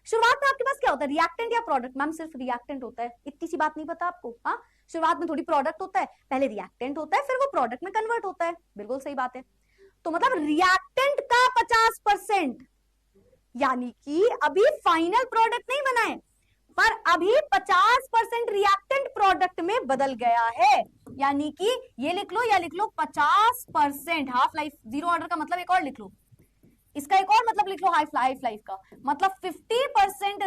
शुरुआत में आपके पास क्या होता है, रिएक्टेंट या प्रोडक्ट? मैम सिर्फ रिएक्टेंट होता है, इतनी सी बात नहीं पता आपको? हाँ, शुरुआत में थोड़ी प्रोडक्ट होता है, पहले रिएक्टेंट होता है, फिर वो प्रोडक्ट में कन्वर्ट होता है, बिल्कुल सही बात है। तो मतलब रिएक्टेंट का 50%, यानी कि अभी फाइनल प्रोडक्ट नहीं बना है, पर अभी 50% रिएक्टेंट प्रोडक्ट में बदल गया है, यानी कि ये लिख लो या लिख लो 50%। हाफ लाइफ जीरो ऑर्डर का मतलब एक और लिख लो, इसका एक और मतलब लिख लो, हाफ लाइफ का मतलब 50%